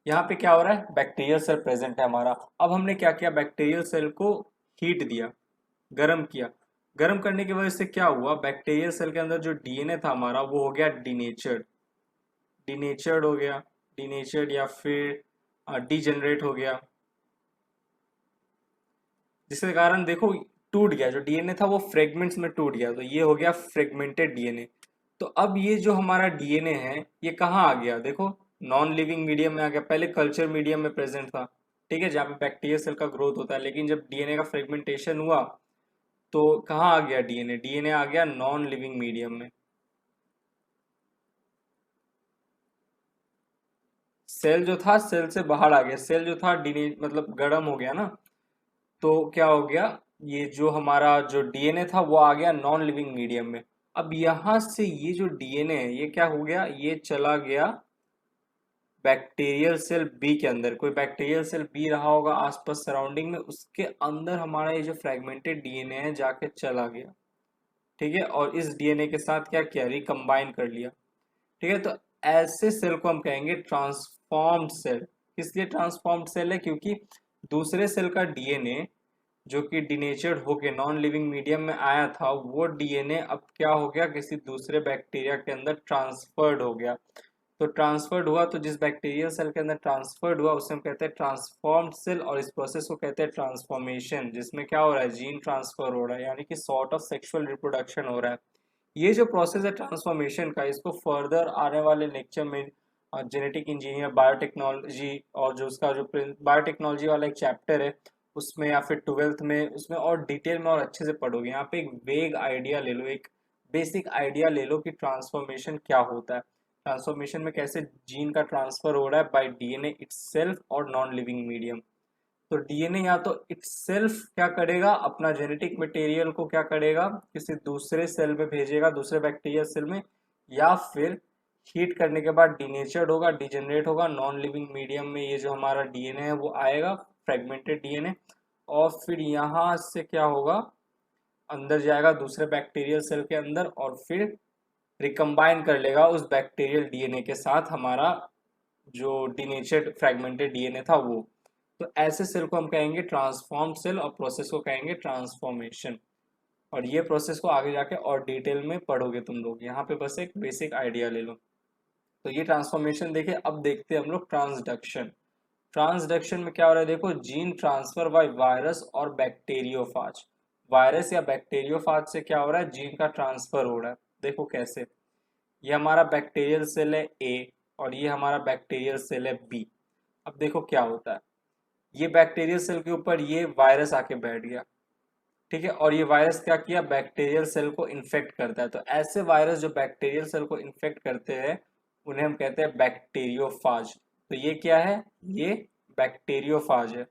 यहाँ पे क्या हो रहा है, बैक्टीरियल सेल प्रेजेंट है हमारा। अब हमने क्या किया, बैक्टीरियल सेल को हीट दिया, गर्म किया। गर्म करने की वजह से क्या हुआ, बैक्टीरियल सेल के अंदर जो डीएनए था हमारा वो हो गया डीनेचर्ड, डीनेचर्ड हो गया, डीनेचर्ड या फिर डीजेनरेट हो गया, जिसके कारण देखो टूट गया, जो डीएनए था वो फ्रेगमेंट्स में टूट गया, तो ये हो गया फ्रेगमेंटेड डीएनए। तो अब ये जो हमारा डीएनए है ये कहाँ आ गया, देखो नॉन लिविंग मीडियम में आ गया। पहले कल्चर मीडियम में प्रेजेंट था, ठीक है, जहाँ पे बैक्टीरियल सेल का ग्रोथ होता है, लेकिन जब डीएनए का फ्रेगमेंटेशन हुआ तो कहाँ आ गया डीएनए, डीएनए आ गया नॉन लिविंग मीडियम में। सेल जो था सेल से बाहर आ गया, सेल जो था डीने मतलब गर्म हो गया ना, तो क्या हो गया, ये जो हमारा जो डीएनए था वो आ गया नॉन लिविंग मीडियम में। अब यहां से ये जो डीएनए है ये क्या हो गया, ये चला गया बैक्टीरियल सेल बी के अंदर। कोई बैक्टीरियल सेल बी रहा होगा आसपास सराउंडिंग में, उसके अंदर हमारा ये जो फ्रेगमेंटेड डीएनए है जाके चला गया, ठीक है, और इस डीएनए के साथ क्या किया, रिकम्बाइन कर लिया। ठीक है, तो ऐसे सेल को हम कहेंगे ट्रांसफॉर्म्ड सेल। किस लिए ट्रांसफॉर्म्ड सेल है, क्योंकि दूसरे सेल का डीएनए जो कि डिनेचर्ड होके नॉन लिविंग मीडियम में आया था, वो डीएनए अब क्या हो गया, किसी दूसरे बैक्टीरिया के अंदर ट्रांसफर्ड हो गया। तो ट्रांसफर्ड हुआ, तो जिस बैक्टीरियल सेल के अंदर ट्रांसफर्ड हुआ उसे हम कहते हैं ट्रांसफॉर्म्ड सेल, और इस प्रोसेस को कहते हैं ट्रांसफॉर्मेशन, जिसमें क्या हो रहा है, जीन ट्रांसफर हो रहा है, यानी कि सॉर्ट ऑफ सेक्सुअल रिप्रोडक्शन हो रहा है। ये जो प्रोसेस है ट्रांसफॉर्मेशन का, इसको फर्दर आने वाले लेक्चर में जेनेटिक इंजीनियर बायोटेक्नोलॉजी, और जो उसका जो बायोटेक्नोलॉजी वाला एक चैप्टर है उसमें या फिर ट्वेल्थ में उसमें और डिटेल में और अच्छे से पढ़ोगे। यहाँ पे एक वेग आइडिया ले लो, एक बेसिक आइडिया ले लो कि ट्रांसफॉर्मेशन क्या होता है, ट्रांसफॉर्मेशन में कैसे जीन का ट्रांसफर हो रहा है बाय डीएनए इटसेल्फ और नॉन लिविंग मीडियम। तो डीएनए या तो इटसेल्फ क्या करेगा, अपना जेनेटिक मटेरियल को क्या करेगा, किसी दूसरे सेल में भेजेगा, दूसरे बैक्टीरियल सेल में, या फिर हीट करने के बाद डीनेचर्ड होगा, डिजेनरेट होगा, नॉन लिविंग मीडियम में ये जो हमारा डीएनए है वो आएगा, फ्रेगमेंटेड डीएनए, और फिर यहाँ से क्या होगा, अंदर जाएगा दूसरे बैक्टीरियल सेल के अंदर और फिर रिकम्बाइन कर लेगा उस बैक्टीरियल डीएनए के साथ हमारा जो डीनेचर्ड फ्रेगमेंटेड डीएनए था वो। तो ऐसे सेल को हम कहेंगे ट्रांसफॉर्म सेल और प्रोसेस को कहेंगे ट्रांसफॉर्मेशन। और ये प्रोसेस को आगे जाके और डिटेल में पढ़ोगे तुम लोग, यहाँ पे बस एक बेसिक आइडिया ले लो। तो ये ट्रांसफॉर्मेशन देखिए। अब देखते हैं हम लोग ट्रांसडक्शन। ट्रांसडक्शन में क्या हो रहा है, देखो जीन ट्रांसफर बाय वायरस और बैक्टीरियोफाज। वायरस या बैक्टीरियोफाज से क्या हो रहा है, जीन का ट्रांसफर हो रहा है। देखो कैसे, ये हमारा बैक्टीरियल सेल है ए और ये हमारा बैक्टीरियल सेल है बी। अब देखो क्या होता है, ये बैक्टीरियल सेल के ऊपर ये वायरस आके बैठ गया, ठीक है, और ये वायरस क्या किया, बैक्टीरियल सेल को इन्फेक्ट करता है। तो ऐसे वायरस जो बैक्टीरियल सेल को इन्फेक्ट करते हैं उन्हें हम कहते हैं बैक्टीरियोफाज। तो ये क्या है, ये बैक्टीरियोफाज है।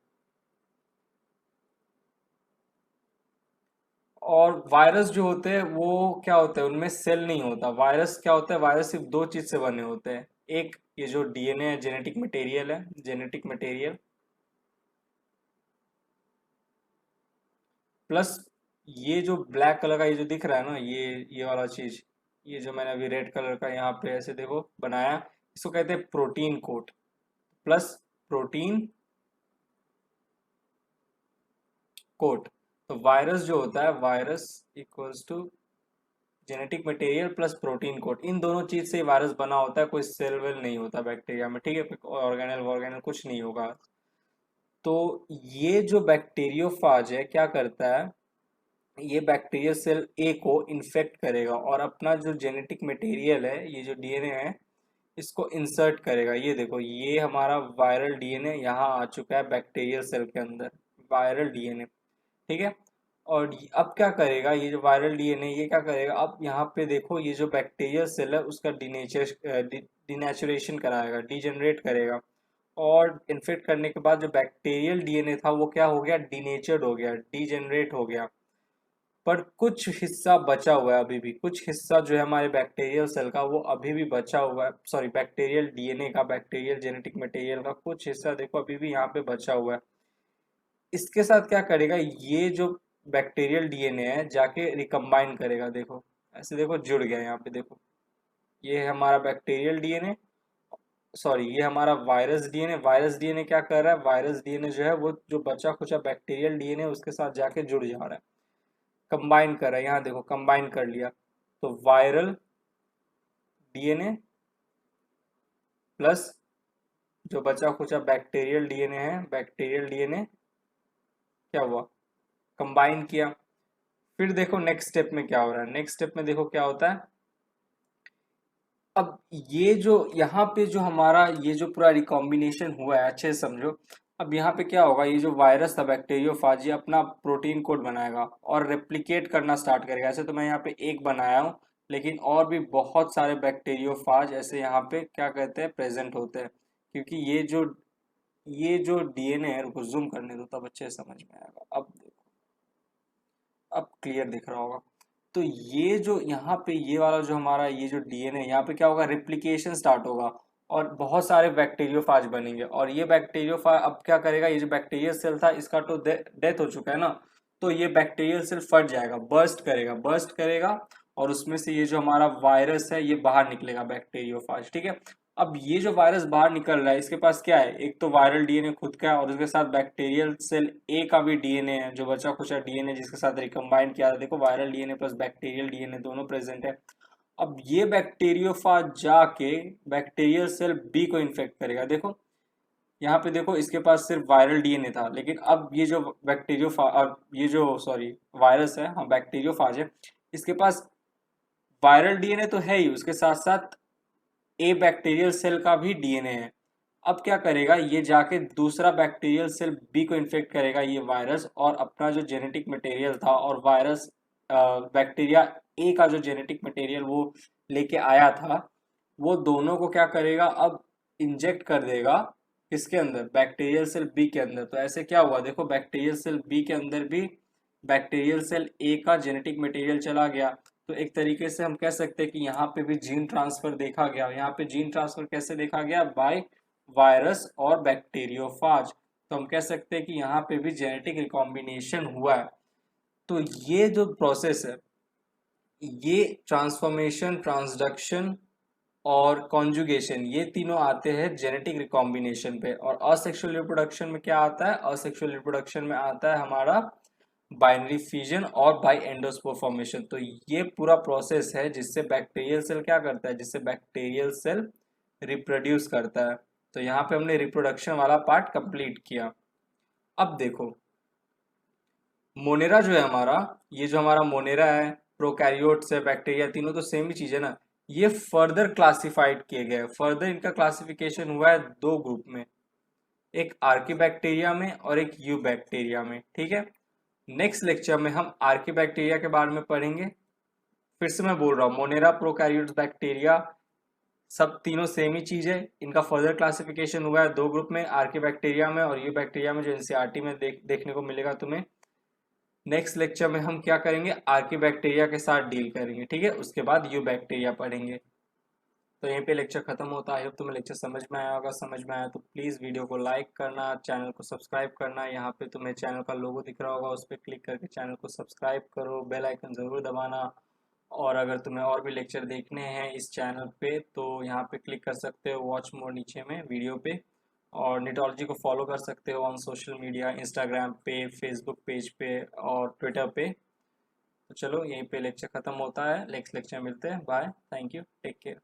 और वायरस जो होते हैं वो क्या होते हैं, उनमें सेल नहीं होता। वायरस क्या होता है, वायरस सिर्फ दो चीज से बने होते हैं, एक ये जो डीएनए है, जेनेटिक मटेरियल है, जेनेटिक मटेरियल, प्लस ये जो ब्लैक कलर का ये जो दिख रहा है ना, ये वाला चीज, ये जो मैंने अभी रेड कलर का यहाँ पे ऐसे देखो बनाया, इसको कहते हैं protein coat, plus protein coat. तो वायरस जो होता है, virus equals to genetic material plus protein coat, इन दोनों चीज से वायरस बना होता है। कोई सेल वेल नहीं होता बैक्टीरिया में, ठीक है, ऑर्गेनल वॉर्गेनल कुछ नहीं होगा। तो ये जो बैक्टीरियोफाज है क्या करता है, ये बैक्टीरियल सेल ए को इन्फेक्ट करेगा और अपना जो जेनेटिक मटेरियल है, ये जो डीएनए है, इसको इंसर्ट करेगा। ये देखो, ये हमारा वायरल डीएनए यहाँ आ चुका है बैक्टीरियल सेल के अंदर, वायरल डीएनए, ठीक है। और अब क्या करेगा, ये जो वायरल डीएनए ये क्या करेगा, अब यहाँ पे देखो ये जो बैक्टीरियल सेल है उसका डिनेचुरेशन कराएगा, डिजेनरेट करेगा, और इन्फेक्ट करने के बाद जो बैक्टीरियल डीएनए था वो क्या हो गया, डीनेचर्ड हो गया, डीजेनरेट हो गया। पर कुछ हिस्सा बचा हुआ है, अभी भी कुछ हिस्सा जो है हमारे बैक्टीरियल सेल का वो अभी भी बचा हुआ है, सॉरी बैक्टीरियल डीएनए का, बैक्टीरियल जेनेटिक मटेरियल का कुछ हिस्सा देखो अभी भी यहाँ पे बचा हुआ है। इसके साथ क्या करेगा, ये जो बैक्टीरियल डीएनए है जाके रिकम्बाइन करेगा, देखो ऐसे, देखो जुड़ गया यहाँ पे, देखो ये है हमारा बैक्टीरियल डीएनए, सॉरी ये हमारा वायरस डीएनए। वायरस डीएनए क्या कर रहा है, वायरस डीएनए जो है वो जो बचा खुचा बैक्टीरियल डीएनए उसके साथ जाके जुड़ जा रहा है, कंबाइन कर रहा है। यहाँ देखो कंबाइन कर लिया, तो वायरल डीएनए प्लस जो बचा खुचा बैक्टीरियल डीएनए है, बैक्टीरियल डीएनए क्या हुआ, कंबाइन किया। फिर देखो नेक्स्ट स्टेप में क्या हो रहा है, नेक्स्ट स्टेप में देखो क्या होता है। अब ये जो यहाँ पे जो हमारा ये जो पूरा रिकॉम्बिनेशन हुआ है, अच्छे से समझो। अब यहाँ पे क्या होगा, ये जो वायरस था बैक्टीरियोफाज, ये अपना प्रोटीन कोड बनाएगा और रेप्लिकेट करना स्टार्ट करेगा। ऐसे तो मैं यहाँ पे एक बनाया हूँ, लेकिन और भी बहुत सारे बैक्टीरियोफाज ऐसे यहाँ पे क्या कहते हैं, प्रेजेंट होते हैं। क्योंकि ये जो डीएनए है, रुको जूम करने दो तब अच्छे से समझ में आएगा। अब देखो, अब क्लियर दिख रहा होगा। तो ये जो यहाँ पे ये वाला जो हमारा ये जो डीएनए, यहाँ पे क्या होगा, रेप्लिकेशन स्टार्ट होगा और बहुत सारे बैक्टीरियोफाज बनेंगे। और ये बैक्टीरियोफाज अब क्या करेगा, ये जो बैक्टीरियल सेल था इसका तो डेथ हो चुका है ना, तो ये बैक्टीरियल सेल फट जाएगा, बर्स्ट करेगा, बर्स्ट करेगा, और उसमें से ये जो हमारा वायरस है ये बाहर निकलेगा, बैक्टीरियोफाज, ठीक है। अब ये जो वायरस बाहर निकल रहा है इसके पास क्या है, एक तो वायरल डीएनए खुद का है और उसके साथ बैक्टीरियल सेल ए का भी डीएनए है, जो बचा खुचा डीएनए जिसके साथ रिकम्बाइंड किया था। देखो viral DNA plus bacterial DNA दोनों प्रेजेंट है। अब ये बैक्टीरियोफाज जाके बैक्टीरियल सेल बी को इन्फेक्ट करेगा। देखो यहाँ पे देखो, इसके पास सिर्फ वायरल डीएनए था, लेकिन अब ये जो ये जो सॉरी वायरस है, हाँ बैक्टीरियोफाज है, इसके पास वायरल डीएनए तो है ही, उसके साथ साथ ए बैक्टीरियल सेल का भी डीएनए है। अब क्या करेगा, ये जाके दूसरा बैक्टीरियल सेल बी को इन्फेक्ट करेगा, ये वायरस, और अपना जो जेनेटिक मटेरियल था और वायरस बैक्टीरिया ए का जो जेनेटिक मटेरियल वो लेके आया था, वो दोनों को क्या करेगा, अब इंजेक्ट कर देगा किसके अंदर, बैक्टीरियल सेल बी के अंदर। तो ऐसे क्या हुआ, देखो बैक्टीरियल सेल बी के अंदर भी बैक्टीरियल सेल ए का जेनेटिक मटेरियल चला गया। तो एक तरीके से हम कह सकते हैं कि यहाँ पे भी जीन ट्रांसफर देखा गया। यहाँ पे जीन ट्रांसफर कैसे देखा गया, बाय वायरस और बैक्टीरियोफाज। तो हम कह सकते हैं कि यहाँ पे भी जेनेटिक रिकॉम्बिनेशन हुआ है। तो ये जो प्रोसेस है, ये ट्रांसफॉर्मेशन, ट्रांसडक्शन और कॉन्जुगेशन, ये तीनों आते हैं जेनेटिक रिकॉम्बिनेशन पे। और असेक्सुअल रिप्रोडक्शन में क्या आता है, असेक्सुअल रिप्रोडक्शन में आता है हमारा बाइनरी फ्यूजन और बाई एंडोस्पोर फॉर्मेशन। तो ये पूरा प्रोसेस है जिससे बैक्टीरियल सेल क्या करता है, जिससे बैक्टीरियल सेल रिप्रोड्यूस करता है। तो यहाँ पे हमने रिप्रोडक्शन वाला पार्ट कंप्लीट किया। अब देखो मोनेरा जो है हमारा, ये जो हमारा मोनेरा है, प्रोकैरियोट्स है, बैक्टीरिया, तीनों तो सेम ही चीज है ना। ये फर्दर क्लासिफाइड किए गए, फर्दर इनका क्लासिफिकेशन हुआ है दो ग्रुप में, एक आर्कीबैक्टीरिया में और एक यू बैक्टीरिया में। ठीक है, नेक्स्ट लेक्चर में हम आर्कीबैक्टीरिया के बारे में पढ़ेंगे। फिर से मैं बोल रहा हूँ, मोनेरा, प्रोकैरियोट्स, बैक्टीरिया सब तीनों सेम ही चीज है। इनका फर्दर क्लासिफिकेशन हुआ है दो ग्रुप में, आर्कीबैक्टीरिया में और यू बैक्टीरिया में, जो एनसीईआरटी में देखने को मिलेगा तुम्हें। नेक्स्ट लेक्चर में हम क्या करेंगे, आर्कीबैक्टीरिया के साथ डील करेंगे। ठीक है, उसके बाद यू बैक्टीरिया पढ़ेंगे। तो यहीं पे लेक्चर खत्म होता है। तुम्हें लेक्चर समझ में आया होगा, समझ में आया तो प्लीज़ वीडियो को लाइक करना, चैनल को सब्सक्राइब करना। यहाँ पे तुम्हें चैनल का लोगो दिख रहा होगा, उस पर क्लिक करके चैनल को सब्सक्राइब करो, बेल आइकन ज़रूर दबाना। और अगर तुम्हें और भी लेक्चर देखने हैं इस चैनल पे तो यहाँ पे क्लिक कर सकते हो, वॉच मोर नीचे में वीडियो पे। और निटोलॉजी को फॉलो कर सकते हो ऑन सोशल मीडिया, इंस्टाग्राम पे, फेसबुक पेज पे और ट्विटर पे। तो चलो यहीं पे लेक्चर ख़त्म होता है, नेक्स्ट लेक्चर मिलते हैं, bye, thank you, take care.